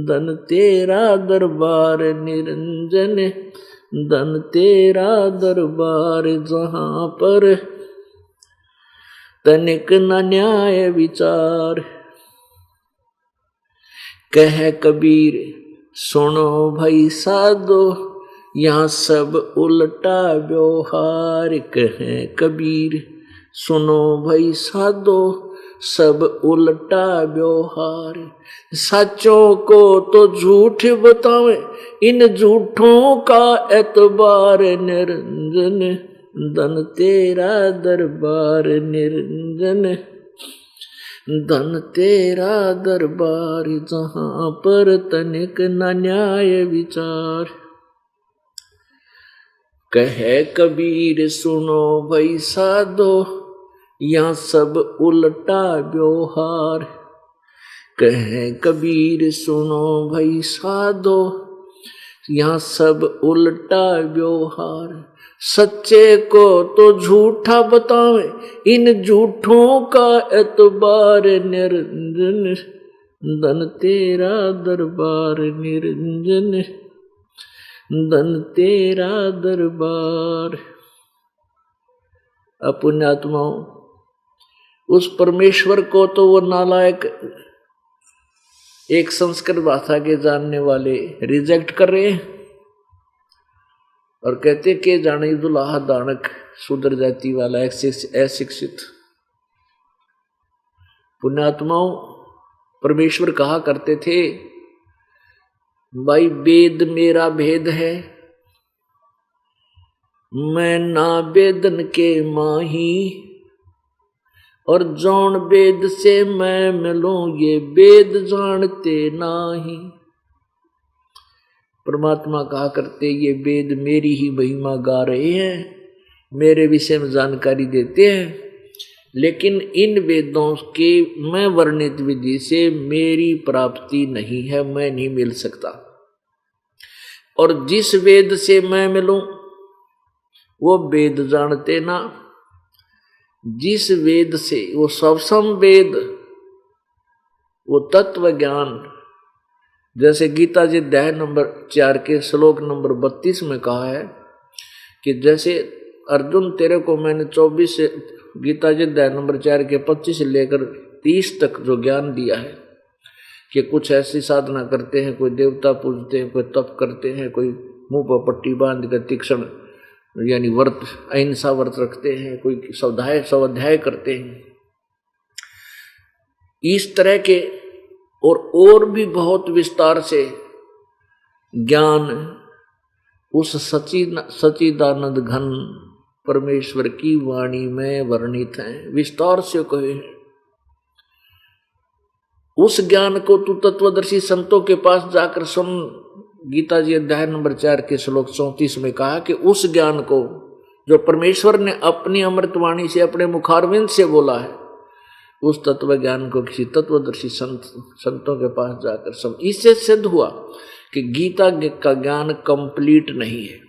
धन तेरा दरबार निरंजन, धन तेरा दरबार। जहां पर तनिक न न्याय विचार, कह कबीर सुनो भाई साधो, यहाँ सब उल्टा व्यवहार। कहे कबीर सुनो भाई साधो, सब उल्टा व्यवहार। सच्चों को तो झूठ बतावे, इन झूठों का एतबार निरंजन, धन तेरा दरबार निरंजन, धन तेरा दरबार। जहां पर तनिक न न्याय विचार, कहे कबीर सुनो भाई साधो, यहाँ सब उल्टा व्यवहार। कहे कबीर सुनो भाई साधो, यहाँ सब उल्टा व्यवहार। सच्चे को तो झूठा बतावे, इन झूठों का एतबार निरंजन, धन तेरा दरबार निरंजन, धन तेरा दरबार। पुण्यात्माओं, उस परमेश्वर को तो वो नालायक एक संस्कृत भाषा के जानने वाले रिजेक्ट कर रहे हैं और कहते के जाने दुल्हा दानक सुधर जाति वाला अशिक्षित। पुण्यात्माओं, परमेश्वर कहा करते थे भाई वेद मेरा भेद है, मैं ना वेदन के माही, और जौन वेद से मैं मिलूं ये वेद जानते नाही। परमात्मा कहा करते ये वेद मेरी ही महिमा गा रहे हैं, मेरे विषय में जानकारी देते हैं, लेकिन इन वेदों के मैं वर्णित विधि से मेरी प्राप्ति नहीं है, मैं नहीं मिल सकता। और जिस वेद से मैं मिलूं वो वेद जानते ना, जिस वेद से वो सबसम वेद, वो तत्व ज्ञान, जैसे गीता जी अध्याय नंबर 4 के श्लोक नंबर 32 में कहा है कि जैसे अर्जुन तेरे को मैंने 24 से गीता जी अध्याय नंबर 4 के 25 से लेकर 30 तक जो ज्ञान दिया है कि कुछ ऐसी साधना करते हैं, कोई देवता पूजते हैं, कोई तप करते हैं, कोई मुंह पर पट्टी बांध कर तीक्ष्ण यानी व्रत अहिंसा व्रत रखते हैं, कोई स्वाध्याय करते हैं, इस तरह के और भी बहुत विस्तार से ज्ञान उस सच्चिदानंद घन परमेश्वर की वाणी में वर्णित हैं, विस्तार से कहे हैं। उस ज्ञान को तू तत्वदर्शी संतों के पास जाकर सुन। गीता जी अध्याय नंबर 4 के श्लोक 34 में कहा कि उस ज्ञान को जो परमेश्वर ने अपनी अमृतवाणी से अपने मुखारविंद से बोला है, उस तत्व ज्ञान को किसी तत्वदर्शी संतों के पास जाकर सब। इससे सिद्ध हुआ कि गीता का ज्ञान कंप्लीट नहीं है,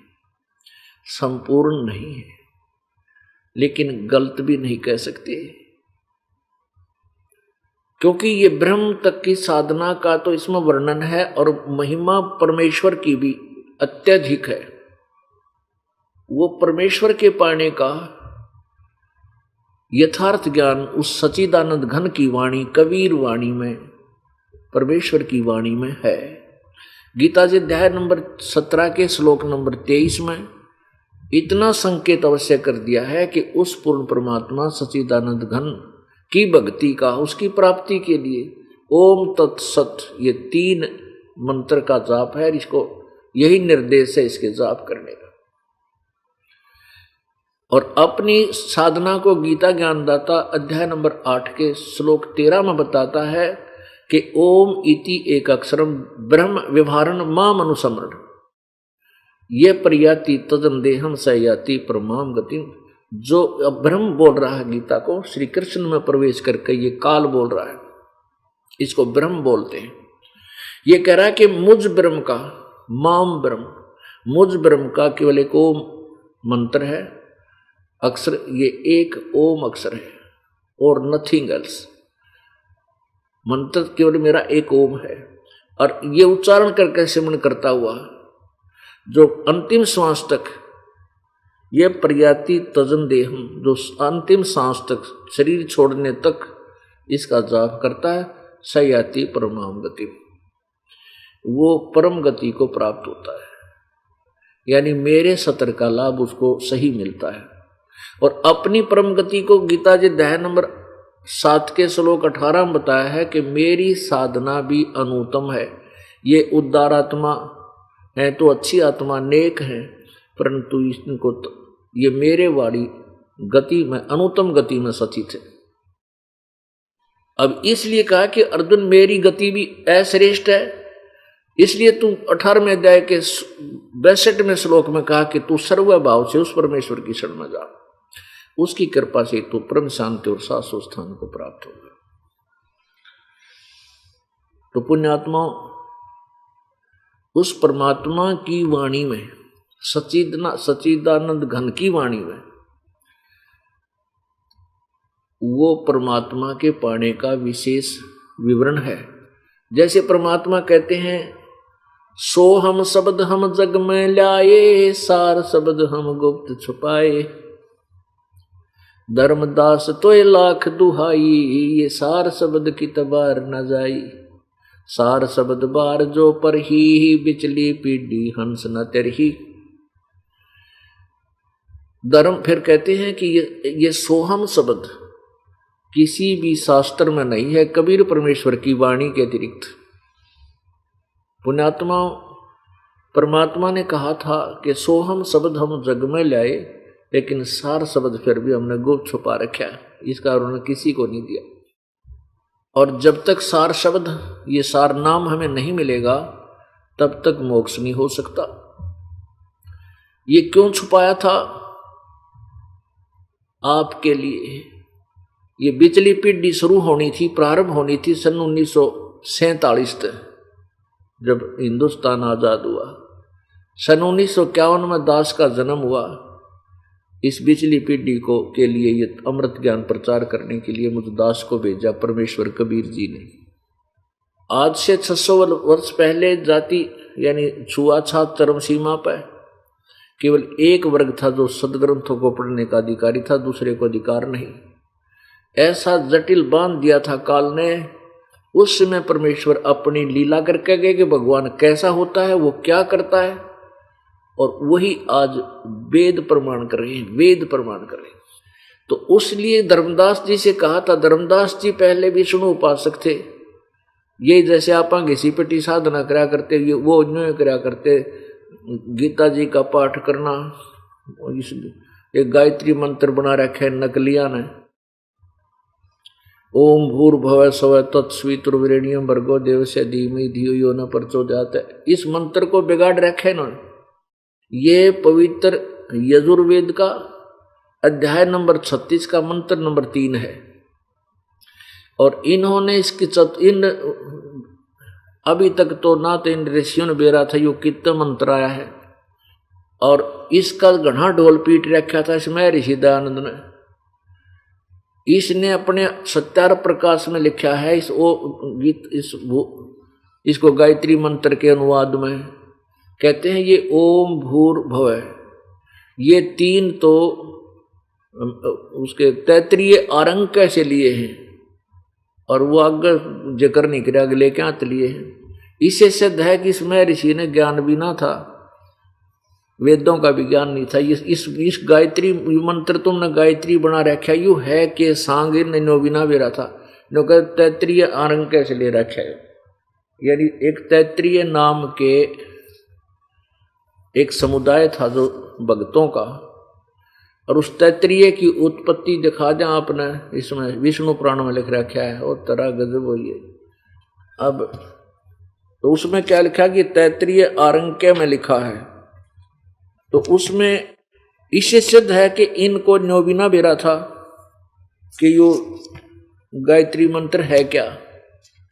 संपूर्ण नहीं है, लेकिन गलत भी नहीं कह सकते, क्योंकि ये ब्रह्म तक की साधना का तो इसमें वर्णन है और महिमा परमेश्वर की भी अत्यधिक है। वो परमेश्वर के पाने का यथार्थ ज्ञान उस सच्चिदानंद घन की वाणी, कबीर वाणी में, परमेश्वर की वाणी में है। गीता जी अध्याय नंबर 17 के श्लोक नंबर 23 में इतना संकेत अवश्य कर दिया है कि उस पूर्ण परमात्मा सच्चिदानंद घन की भक्ति का, उसकी प्राप्ति के लिए ओम तत्सत ये 3 मंत्र का जाप है, इसको यही निर्देश है इसके जाप करने का। और अपनी साधना को गीता ज्ञानदाता अध्याय नंबर 8 के श्लोक 13 में बताता है कि ओम इति एक अक्षरम ब्रह्म व्यवहारण माम अनुसमरण ये प्रयाति तदन देहम सयाति परमाम गति। जो ब्रह्म बोल रहा है गीता को, श्री कृष्ण में प्रवेश करके ये काल बोल रहा है, इसको ब्रह्म बोलते हैं। ये कह रहा है कि मुझ ब्रह्म का, माम ब्रह्म, मुझ ब्रह्म का केवल एक ओम मंत्र है, अक्षर, ये एक ओम अक्षर है और नथिंग एल्स। मंत्र केवल मेरा एक ओम है और ये उच्चारण करके सिमरण करता हुआ जो अंतिम श्वास तक ये प्रयाति तजन देहम, जो अंतिम सांस तक शरीर छोड़ने तक इसका जाप करता है, सयाति परमाम गति, वो परम गति को प्राप्त होता है। यानी मेरे सत्र का लाभ उसको सही मिलता है। और अपनी परम गति को गीता जी अध्याय नंबर 7 के श्लोक 18 में बताया है कि मेरी साधना भी अनुत्तम है। ये उदार आत्मा है तो अच्छी आत्मा, नेक है, परंतु इनको ये मेरे वाली गति में, अनुत्तम गति में सचित है। अब इसलिए कहा कि अर्जुन मेरी गति भी अश्रेष्ठ है, इसलिए तू 18वें अध्याय के 62वें श्लोक में कहा कि तू सर्वभाव से उस परमेश्वर की शरण में जा, उसकी कृपा से तू परम शांति और शाश्वत स्थान को प्राप्त होगा। तो पुण्यात्मा, उस परमात्मा की वाणी में, सच्चिदानंद घन की वाणी में, वो परमात्मा के पाने का विशेष विवरण है। जैसे परमात्मा कहते हैं, सो हम शब्द हम जग में लाए, सार शब्द हम गुप्त छुपाए, धर्मदास तोय लाख दुहाई, ये सार शब्द की तबार न जाई, सार शब्द बार जो पर ही, बिचली पीढ़ी हंस न तरही। धर्म फिर कहते हैं कि ये सोहम शब्द किसी भी शास्त्र में नहीं है, कबीर परमेश्वर की वाणी के अतिरिक्त। पुण्यात्मा, परमात्मा ने कहा था कि सोहम शब्द हम जग में लाए, लेकिन सार शब्द फिर भी हमने गुप्त छुपा रखा है, इसका उन्होंने किसी को नहीं दिया। और जब तक सार शब्द, ये सार नाम हमें नहीं मिलेगा, तब तक मोक्ष नहीं हो सकता। ये क्यों छुपाया था? आपके लिए। ये बिचली पीढ़ी शुरू होनी थी, प्रारंभ होनी थी सन 1947 तक, जब हिंदुस्तान आजाद हुआ। सन 1951 में दास का जन्म हुआ। इस बिचली पीढ़ी को के लिए ये अमृत ज्ञान प्रचार करने के लिए मुझ दास को भेजा परमेश्वर कबीर जी ने। आज से 600 वर्ष पहले जाति यानी छुआछूत चरम सीमा पर केवल एक वर्ग था जो सदग्रंथों को पढ़ने का अधिकारी था, दूसरे को अधिकार नहीं। ऐसा जटिल बांध दिया था काल ने। उस समय परमेश्वर अपनी लीला करके गए कि भगवान कैसा होता है, वो क्या करता है, और वही आज वेद प्रमाण कर रहे हैं, वेद प्रमाण कर रहे हैं। तो उसलिए धर्मदास जी से कहा था, धर्मदास जी पहले विष्णु उपासक थे। ये जैसे आप घिसी पिटी साधना कराया करते, ये वो न्यू कराया करते, गीता जी का पाठ करना, एक गायत्री मंत्र बना रखे नकलिया ने, ओम भूर्भुवः स्वः तत्सवितुर्वरेण्यं भर्गो देवस्य धीमहि धियो यो न प्रचोदयात्। इस मंत्र को बिगाड़ रखे इन्होंने। ये पवित्र यजुर्वेद का अध्याय नंबर 36 का मंत्र नंबर 3 है। और इन्होंने इसकी अभी तक तो ना तो इन ऋषियों ने बेरा था यो कितना मंत्र आया है, और इसका घना ढोल पीट रखा था इसमें ऋषि दयानंद ने। इसने अपने सत्यार प्रकाश में लिखा है इसको गायत्री मंत्र के अनुवाद में कहते हैं ये ओम भूर्भुवः, ये 3 तो उसके तैतरीय आरंग कैसे लिए हैं, और वो आगे जिक्र नहीं किया, अगले क्या लिए हैं। इससे सिद्ध है कि इसमें ऋषि ने ज्ञान भी ना था, वेदों का भी ज्ञान नहीं था। इस गायत्री मंत्र तुमने गायत्री बना रखा यू है कि सांगे नो बिना बेरा था, नो कह तैतरीय आरंग कैसे ले रखा है। यानी एक तैतरीय नाम के एक समुदाय था जो भक्तों का, और उस तैतरीय की उत्पत्ति दिखा दें आपने, इसमें विष्णु पुराण में लिख रखा है, और तरह गजब हुई है। अब तो उसमें क्या लिखा कि तैतरीय आरंक्य में लिखा है, तो उसमें इससे सिद्ध है कि इनको नोबिना बेरा था कि यो गायत्री मंत्र है क्या,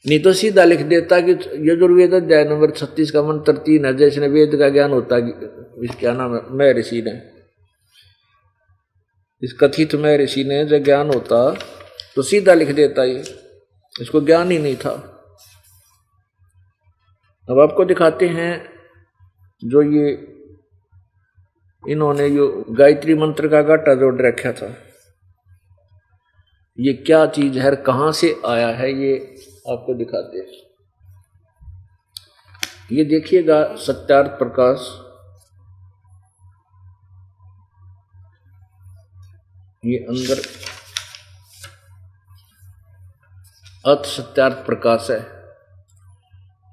नहीं तो सीधा लिख देता कि यजुर्वेद अध्याय नंबर 36 का मंत्र 3 है, जैसे वेद का ज्ञान होता है। इस क्या नाम है, मैं ऋषि ने, इस कथित में ऋषि ने जो ज्ञान होता तो सीधा लिख देता, ये इसको ज्ञान ही नहीं था। अब आपको दिखाते हैं जो ये इन्होंने जो गायत्री मंत्र का गाटा जोड़ रखा था, ये क्या चीज है, कहां से आया है, ये आपको दिखाते हैं। ये देखिएगा सत्यार्थ प्रकाश, ये अंदर अथ सत्यार्थ प्रकाश है।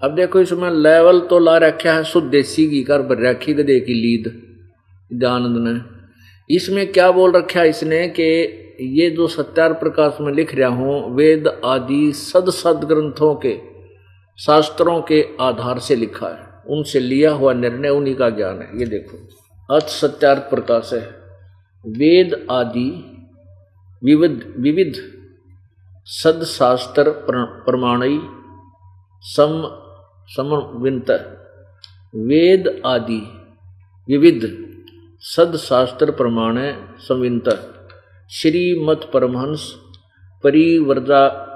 अब देखो इसमें लेवल तो ला रखा है शुद्ध देसी घी कर भर रखी गधे की लीद दयानंद ने। इसमें क्या बोल रखा है इसने कि ये जो सत्यार्थ प्रकाश में लिख रहा हूं वेद आदि सद ग्रंथों के शास्त्रों के आधार से लिखा है, उनसे लिया हुआ निर्णय उन्हीं का ज्ञान है। ये देखो अथ सत्यार्थ प्रकाश है, वेद आदि विविध सदशास्त्र प्रमाणई समन्वित, वेद आदि विविध सदशास्त्र प्रमाण समन्वित श्रीमत् परमहंस परिव्राजक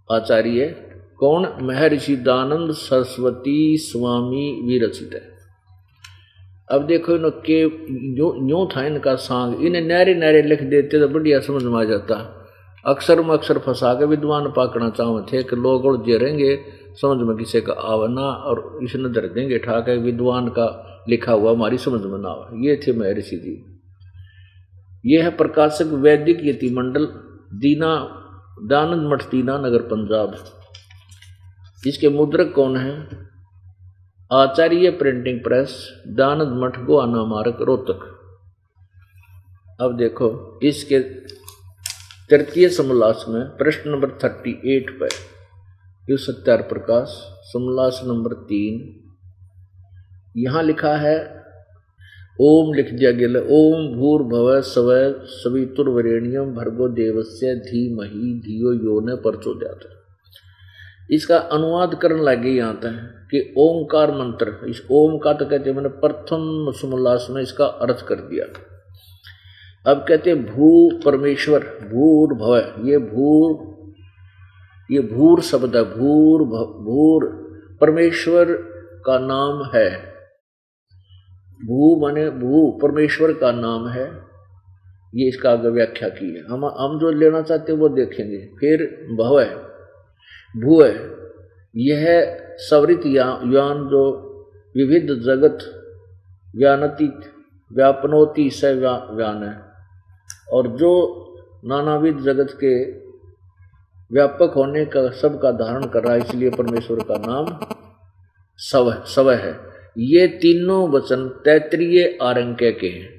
आचार्य कौन, महर्षि दयानंद सरस्वती स्वामी विरचित है। अब देखो इनके यूं था इनका सांग, इन्हें नारे लिख देते तो बढ़िया समझ में आ जाता। अक्षर में अक्षर फंसा के विद्वान पाकना चाहते थे कि लोग उड़जे रहेंगे, समझ में किसी का आवना, और इसने धर देंगे ठाके विद्वान का लिखा हुआ हमारी समझ में ना आवा। ये थे महर्षि जी। ये है प्रकाशक वैदिक यति मंडल दयानंद मठ दीना नगर पंजाब। इसके मुद्रक कौन है, आचार्य प्रिंटिंग प्रेस दयानंद मठ गोआना मार्ग रोहतक। अब देखो इसके तृतीय समोल्लास में प्रश्न नंबर 38 पर यो सत्यार्थ प्रकाश समोल्लास नंबर 3 यहां लिखा है, ओम लिख दिया गया, ओम भूर्भुवः स्वः सवितुर्वरेण्यं भर्गो देवस्य धीमहि धियो यो न प्रचोदयात्। इसका अनुवाद करने लगे यहाँ तक कि ओंकार मंत्र, इस ओम का तो कहते हैं, मैंने प्रथम समोल्लास में इसका अर्थ कर दिया। अब कहते भू परमेश्वर, भूर्भुवः, ये भूर शब्द है, भूर परमेश्वर का नाम है। भू माने भू परमेश्वर का नाम है, ये इसका आगे व्याख्या की है। हम जो लेना चाहते हैं वो देखेंगे। फिर भव है, भू है, यह सवृत यान जो विविध जगत व्यापनोति से व्यान है, और जो नानाविध जगत के व्यापक होने का सबका धारण कर रहा है, इसलिए परमेश्वर का नाम सव है। ये तीनों वचन तैतरीय आरंक्य के हैं।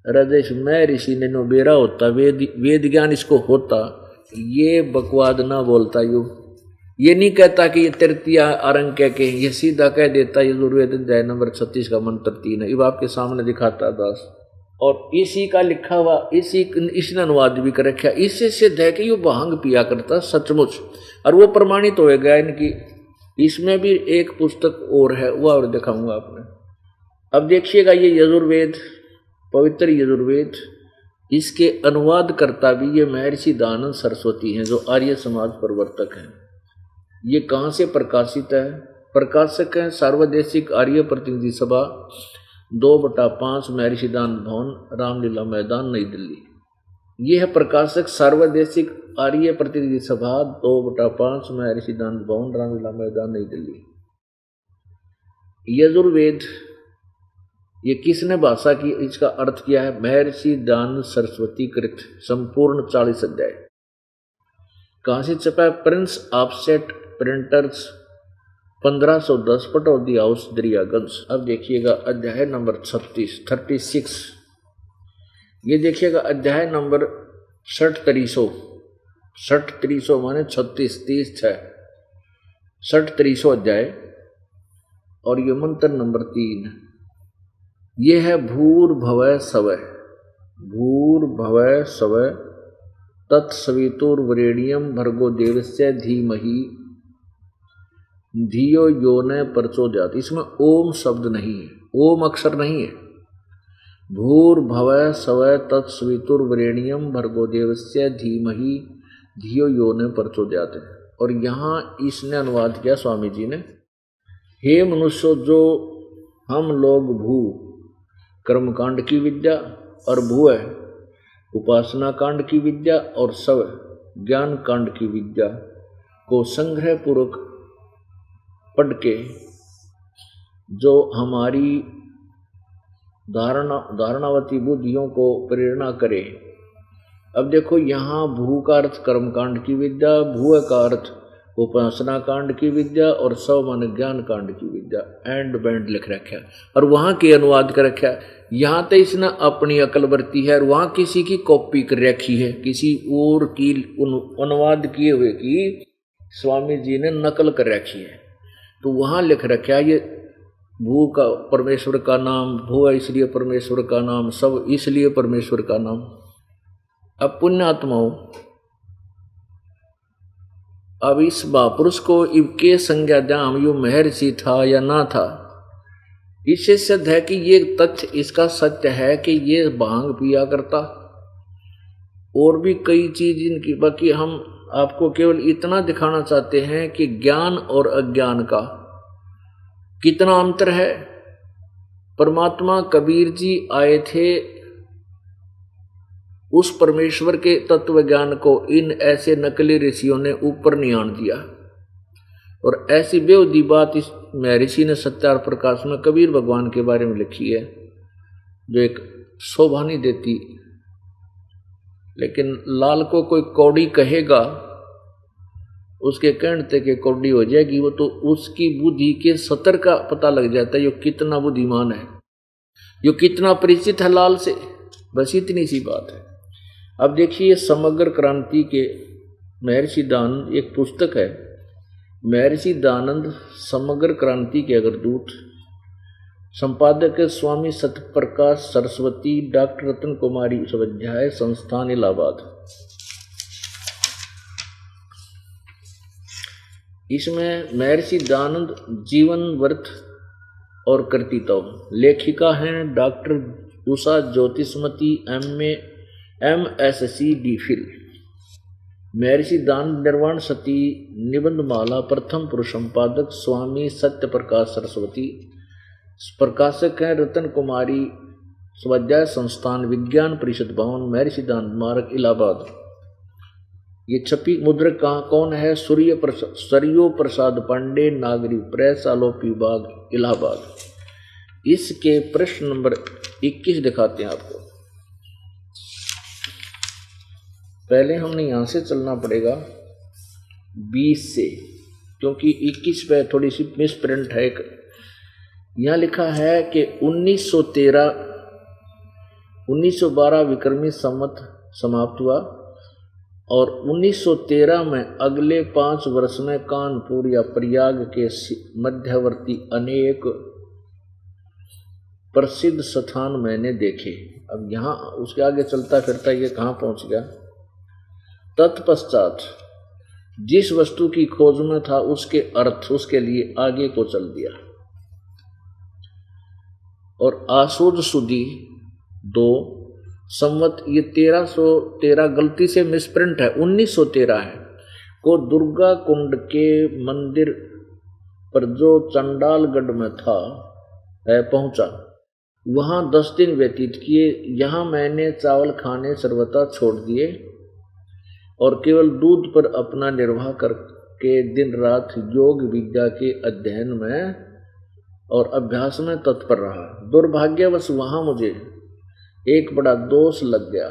हृदय में ऋषि ने नोबेरा होता, वेद ज्ञान इसको होता, ये बकवाद ना बोलता। ये नहीं कहता कि ये तृतीय आरंक्य के, ये सीधा कह देता यजुर्वेद अध्याय नंबर 36 का मंत्र 3 है। ये आपके सामने दिखाता दास, और इसी का लिखा हुआ इसने अनुवाद भी कर रखा। इससे सिद्ध है कि ये भांग पिया करता सचमुच, और वो प्रमाणित हो गया इनकी। इसमें भी एक पुस्तक और है, वो और दिखाऊंगा आपने। अब देखिएगा ये यजुर्वेद, पवित्र यजुर्वेद, इसके अनुवाद करता भी ये महर्षि दयानंद सरस्वती हैं, जो आर्य समाज प्रवर्तक हैं। ये कहाँ से प्रकाशित है, प्रकाशक है सार्वदेशिक आर्य प्रतिनिधि सभा 2/5 महर्षि दयानंद भवन रामलीला मैदान नई दिल्ली। ये है प्रकाशक सार्वदेशिक आर्य प्रतिनिधि सभा 2/5 महर्षि दयानंद भवन रामलीला मैदान नई दिल्ली। यजुर्वेद ये किसने भाषा की, इसका अर्थ किया है महर्षि दयानंद सरस्वती कृत, संपूर्ण 40 अध्याय। कहाँ से छपा है, Prince offset printers 1510 Pataudi house Daryaganj. अब देखिएगा अध्याय नंबर 36। ये देखिएगा अध्याय नंबर 60 माने 36 30 6 60 अध्याय। और ये मंत्र नंबर 3 ये है भूर्भुवः स्वः तत्सवितुर्वरेण्यं भर्गो देवस्य धीमहि धियो यो न प्रचोदयात्। इसमें ओम शब्द नहीं है, ओम अक्षर नहीं है। भूर्भुवः स्वः तत्सवितुर्वरेण्यं भर्गो देवस्य धीमहि धियो यो न प्रचोदयात्। और यहाँ इसने अनुवाद किया स्वामी जी ने, हे मनुष्यों, जो हम लोग भू कर्मकांड की विद्या और भुवः उपासना कांड की विद्या और स्व ज्ञान कांड की विद्या को संग्रह पूर्वक पढ़ के जो हमारी धारणावती बुद्धियों को प्रेरणा करे। अब देखो यहाँ भू का अर्थ कर्मकांड की विद्या, भू का अर्थ उपासना कांड की विद्या और स्व माने ज्ञान कांड की विद्या एंड बैंड लिख रखा है। और वहाँ की अनुवाद कर रखा है। यहाँ तो इसने अपनी अकल बरती है और वहाँ किसी की कॉपी कर रखी है, किसी और की अनुवाद किए हुए की स्वामी जी ने नकल कर रखी है। तो वहाँ लिख रखा है ये भू का परमेश्वर का नाम, भू इसलिए परमेश्वर का नाम, सब इसलिए परमेश्वर का नाम। अब पुण्यात्माओं, अब इस महापुरुष को इबके संज्ञा दाम यो महर्षि था या ना था, इससे सिद्ध है कि ये तथ्य इसका सत्य है कि ये भांग पिया करता और भी कई चीज इनकी। बाकी हम आपको केवल इतना दिखाना चाहते हैं कि ज्ञान और अज्ञान का कितना अंतर है। परमात्मा कबीर जी आए थे, उस परमेश्वर के तत्व ज्ञान को इन ऐसे नकली ऋषियों ने ऊपर नहीं आन दिया। और ऐसी बेहूदी बात इस महर्षि ने सत्यार प्रकाश में कबीर भगवान के बारे में लिखी है जो एक शोभा नहीं देती। लेकिन लाल को कोई कौड़ी कहेगा, उसके कहने के कौड़ी हो जाएगी, वो तो उसकी बुद्धि के सतर का पता लग जाता है, यो कितना बुद्धिमान है, यो कितना परिचित है लाल से। बस इतनी सी बात है। अब देखिए समग्र क्रांति के महर्षि दानंद एक पुस्तक है, महर्षि दानंद समग्र क्रांति के अग्रदूत, संपादक है स्वामी सत्यप्रकाश सरस्वती, डॉक्टर रतन कुमारी विश्वविद्यालय संस्थान इलाहाबाद। इसमें महर्षि दानंद जीवन व्रत और कर्तृत्व, लेखिका हैं डॉक्टर उषा ज्योतिषमती MSc DPhil। महर्षि दानंद निर्वाण सती निबंधमाला प्रथम पुरुष संपादक स्वामी सत्य प्रकाश सरस्वती, प्रकाशक हैं रतन कुमारी स्वाध्याय संस्थान विज्ञान परिषद भवन महर्षि दानंद मार्ग इलाहाबाद। ये छपी मुद्रक कौन है? सरयो प्रसाद पांडे, नागरी प्रेस, आलोक विभाग इलाहाबाद। इसके प्रश्न नंबर 21 दिखाते हैं आपको। पहले हमने यहां से चलना पड़ेगा 20 से, क्योंकि 21 पे थोड़ी सी मिस प्रिंट है। यहां लिखा है कि 1912 विक्रमी संवत समाप्त हुआ और 1913 में अगले 5 वर्ष में कानपुर या प्रयाग के मध्यवर्ती अनेक प्रसिद्ध स्थान मैंने देखे। अब यहाँ उसके आगे चलता फिरता ये कहाँ पहुँच गया? तत्पश्चात जिस वस्तु की खोज में था उसके अर्थ उसके लिए आगे को चल दिया। और आसुद सुदी 2 संवत, ये 1313 गलती से मिसप्रिंट है, 1913 है, को दुर्गा कुंड के मंदिर पर जो चंडालगढ़ में था पहुंचा। वहां 10 दिन व्यतीत किए। यहाँ मैंने चावल खाने सर्वथा छोड़ दिए और केवल दूध पर अपना निर्वाह करके दिन रात योग विद्या के अध्ययन में और अभ्यास में तत्पर रहा। दुर्भाग्यवश वहां मुझे एक बड़ा दोष लग गया,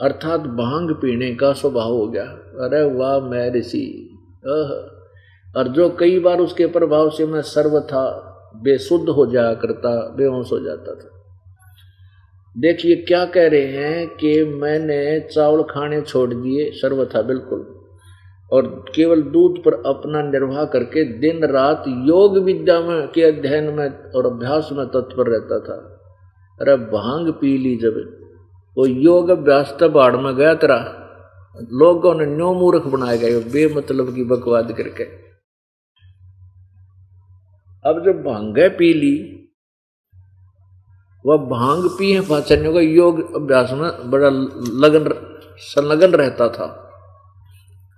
अर्थात भांग पीने का स्वभाव हो गया। अरे वाह महर्षि, और जो कई बार उसके प्रभाव से मैं सर्वथा बेसुद्ध हो जाया करता, बेहोश हो जाता था। देखिए क्या कह रहे हैं कि मैंने चावल खाने छोड़ दिए सर्वथा बिल्कुल, और केवल दूध पर अपना निर्वाह करके दिन रात योग विद्या में के अध्ययन में और अभ्यास में तत्पर रहता था। अरे भांग पी ली जब, वो योग अभ्यास तब बाढ़ में गया तेरा, लोगों ने न्यो मूर्ख बनाया गया बेमतलब की बकवाद करके। अब जब भांग पी ली, वह भांग पी है पाचन्यों का योग अभ्यास में बड़ा संलग्न रहता था।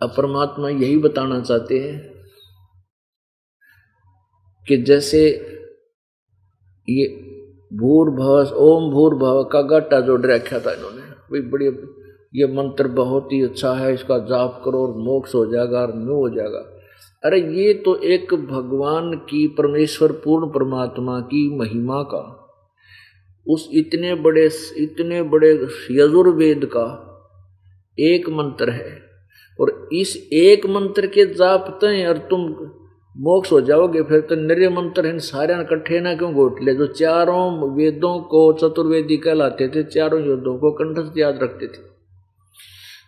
अब परमात्मा यही बताना चाहते हैं कि जैसे ये भूर्भुवः ओम भूर्भुवः का घाटा जोड़ रखा था इन्होंने, वही बड़ी, ये मंत्र बहुत ही अच्छा है, इसका जाप करो और मोक्ष हो जाएगा और न्यू हो जाएगा। अरे ये तो एक भगवान की, परमेश्वर पूर्ण परमात्मा की महिमा का, उस इतने बड़े यजुर्वेद का एक मंत्र है, और इस एक मंत्र के जापते हैं और तुम मोक्ष हो जाओगे। फिर तो निर्य मंत्र इन सारे इकट्ठे ना क्यों घोट ले, जो चारों वेदों को चतुर्वेदी कहलाते थे, चारों वेदों को कंठस्थ याद रखते थे।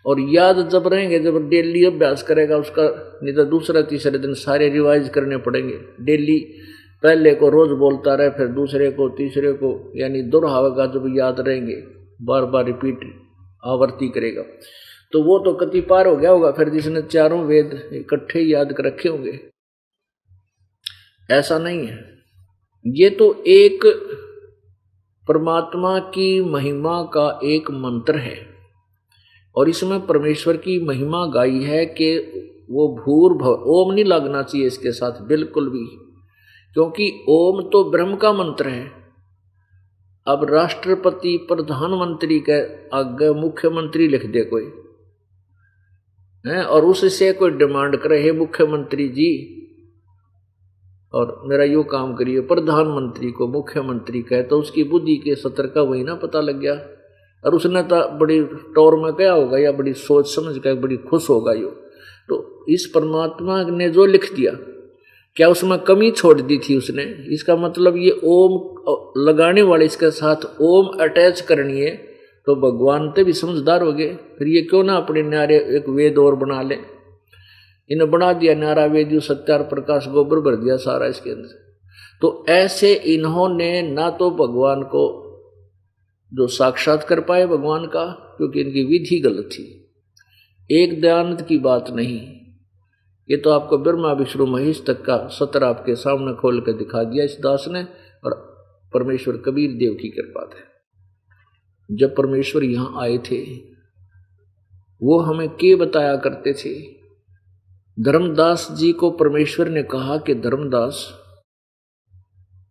और याद जब रहेंगे, जब डेली अभ्यास करेगा उसका, नहीं तो दूसरा तीसरे दिन सारे रिवाइज करने पड़ेंगे। डेली पहले को रोज बोलता रहे, फिर दूसरे को, तीसरे को, यानी दोहरावेगा, जब याद रहेंगे, बार बार रिपीट आवर्ती करेगा, तो वो तो कति पार हो गया होगा फिर, जिसने चारों वेद इकट्ठे याद कर रखे होंगे। ऐसा नहीं है, ये तो एक परमात्मा की महिमा का एक मंत्र है, और इसमें परमेश्वर की महिमा गाई है कि वो भूर्भुवः, ओम नहीं लगना चाहिए इसके साथ बिल्कुल भी, क्योंकि ओम तो ब्रह्म का मंत्र है। अब राष्ट्रपति प्रधानमंत्री के आगे मुख्यमंत्री लिख दे कोई है, और उससे कोई डिमांड करे, हे मुख्यमंत्री जी और मेरा यो काम करिए, प्रधानमंत्री को मुख्यमंत्री कहे, तो उसकी बुद्धि के सतर का वही ना पता लग गया। और उसने तो बड़ी टौर में क्या होगा, या बड़ी सोच समझ कर बड़ी खुश होगा यो। तो इस परमात्मा ने जो लिख दिया, क्या उसमें कमी छोड़ दी थी उसने? इसका मतलब ये ओम लगाने वाले इसके साथ ओम अटैच करनी है, तो भगवान तो भी समझदार हो गए, फिर ये क्यों ना अपने न्यारे एक वेद और बना ले। इन्हें बना दिया न्यारा वेद, सत्यार प्रकाश गोबर भर दिया सारा इसके अंदर। तो ऐसे इन्होंने ना तो भगवान को जो साक्षात कर पाए भगवान का, क्योंकि इनकी विधि गलत थी, एक दयानंद की बात नहीं। ये तो आपको ब्रह्मा विष्णु महेश तक का सत्र आपके सामने खोल कर दिखा दिया इस दास ने, और परमेश्वर कबीर देव की कृपा है। जब परमेश्वर यहाँ आए थे, वो हमें क्या बताया करते थे? धर्मदास जी को परमेश्वर ने कहा कि धर्मदास,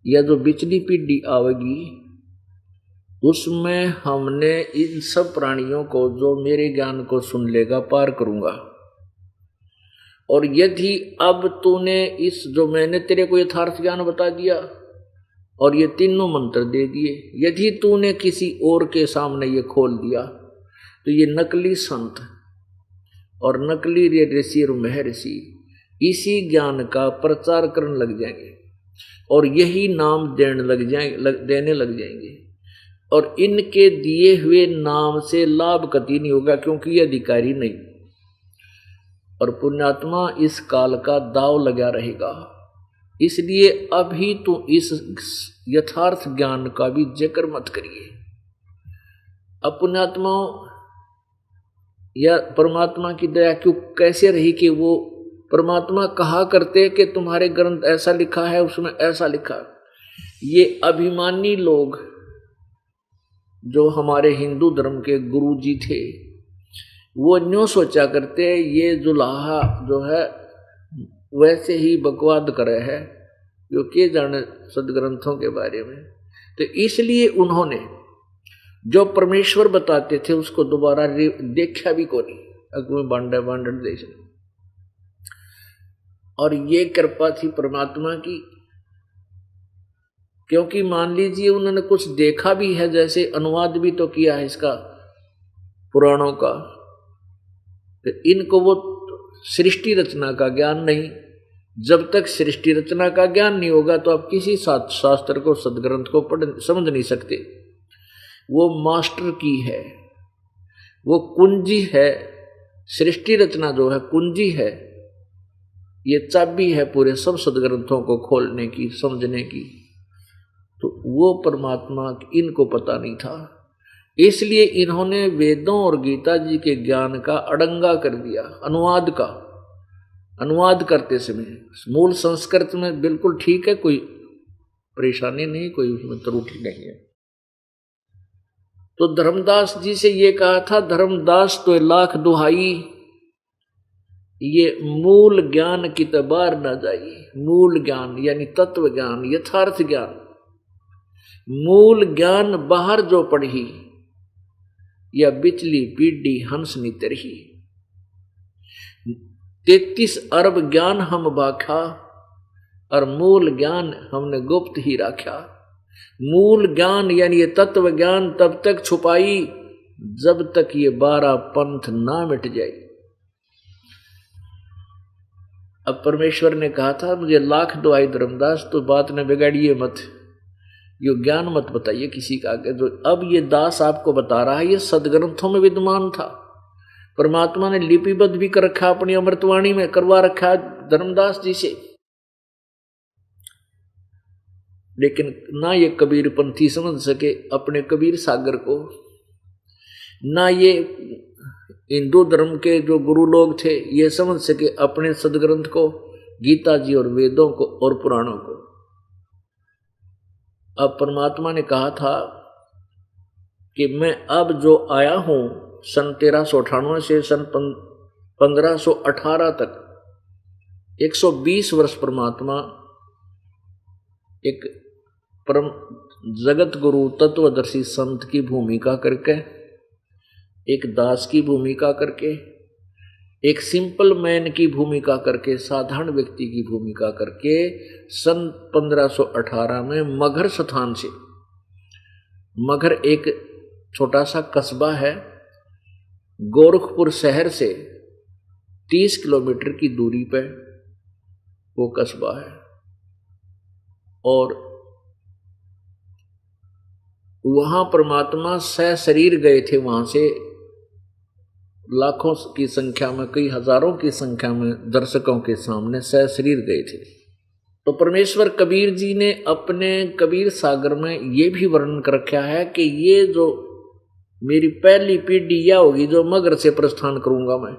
यह जो बिचली पीढ़ी आवेगी, उसमें हमने इन सब प्राणियों को जो मेरे ज्ञान को सुन लेगा पार करूंगा। और यदि अब तूने इस जो मैंने तेरे को यथार्थ ज्ञान बता दिया और ये तीनों मंत्र दे दिए, यदि तूने किसी और के सामने ये खोल दिया, तो ये नकली संत और नकली ऋषि और महर्षि इसी ज्ञान का प्रचार करने लग जाएंगे और यही नाम देने लग जाएंगे, और इनके दिए हुए नाम से लाभ कति नहीं होगा, क्योंकि ये अधिकारी नहीं, और पुण्यात्मा इस काल का दाव लगा रहेगा। इसलिए अभी तो इस यथार्थ ज्ञान का भी जिक्र मत करिए। अब पुण्यात्माओं, या परमात्मा की दया क्यों कैसे रही कि वो परमात्मा कहा करते कि तुम्हारे ग्रंथ ऐसा लिखा है, उसमें ऐसा लिखा। ये अभिमानी लोग जो हमारे हिंदू धर्म के गुरु जी थे, वो न्यों सोचा करते ये जुलाहा जो है वैसे ही बकवाद करे है, जो के जाने सदग्रंथों के बारे में। तो इसलिए उन्होंने जो परमेश्वर बताते थे उसको दोबारा देखा भी को नहीं, अगुए बांडर देश। और ये कृपा थी परमात्मा की, क्योंकि मान लीजिए उन्होंने कुछ देखा भी है, जैसे अनुवाद भी तो किया है इसका पुराणों का, तो इनको वो सृष्टि रचना का ज्ञान नहीं, जब तक सृष्टि रचना का ज्ञान नहीं होगा तो आप किसी शास्त्र को, सदग्रंथ को समझ नहीं सकते। वो मास्टर की है, वो कुंजी है। सृष्टि रचना जो है कुंजी है, ये चाबी है पूरे सब सदग्रंथों को खोलने की, समझने की। तो वो परमात्मा इनको पता नहीं था, इसलिए इन्होंने वेदों और गीता जी के ज्ञान का अड़ंगा कर दिया। अनुवाद करते समय मूल संस्कृत में बिल्कुल ठीक है, कोई परेशानी नहीं, कोई उसमें त्रुटि नहीं है। तो धर्मदास जी से ये कहा था, धर्मदास तो लाख दुहाई, ये मूल ज्ञान की तबार न जाई। मूल ज्ञान यानी तत्व ज्ञान, यथार्थ ज्ञान। मूल ज्ञान बाहर जो पढ़ी, या बिचली पीढ़ी हंस नितरही। 33 अरब ज्ञान हम बाखा, और मूल ज्ञान हमने गुप्त ही रखा। मूल ज्ञान यानी ये तत्व ज्ञान तब तक छुपाई जब तक ये 12 पंथ ना मिट जाए। अब परमेश्वर ने कहा था, मुझे लाख दुआई धर्मदास, तो बात ने बिगाड़िए मत, यो ज्ञान मत बताइए किसी का आगे। जो अब ये दास आपको बता रहा है, ये सदग्रंथों में विद्यमान था। परमात्मा ने लिपिबद्ध भी कर रखा, अपनी अमृतवाणी में करवा रखा धर्मदास जी से। लेकिन ना ये कबीर पंथी समझ सके अपने कबीर सागर को, ना ये हिंदू धर्म के जो गुरु लोग थे ये समझ सके अपने सदग्रंथ को, गीता जी और वेदों को और पुराणों को। अब परमात्मा ने कहा था कि मैं अब जो आया हूं सन 1398 से सन 1518 तक 120 वर्ष परमात्मा एक परम जगत गुरु तत्वदर्शी संत की भूमिका करके, एक दास की भूमिका करके, एक सिंपल मैन की भूमिका करके, साधारण व्यक्ति की भूमिका करके सन 1518 में मगहर स्थान से, मगहर एक छोटा सा कस्बा है, गोरखपुर शहर से 30 किलोमीटर की दूरी पे वो कस्बा है। और वहां परमात्मा सशरीर गए थे, वहां से लाखों की संख्या में, कई हजारों की संख्या में दर्शकों के सामने सशरीर गए थे। तो परमेश्वर कबीर जी ने अपने कबीर सागर में ये भी वर्णन कर रखा है कि ये जो मेरी पहली पीढ़ी यह होगी जो मगहर से प्रस्थान करूंगा मैं,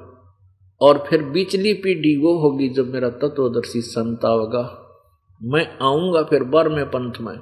और फिर बिचली पीढ़ी वो होगी जब मेरा तत्वदर्शी संत आवेगा। मैं आऊंगा फिर 12वें पंथ में।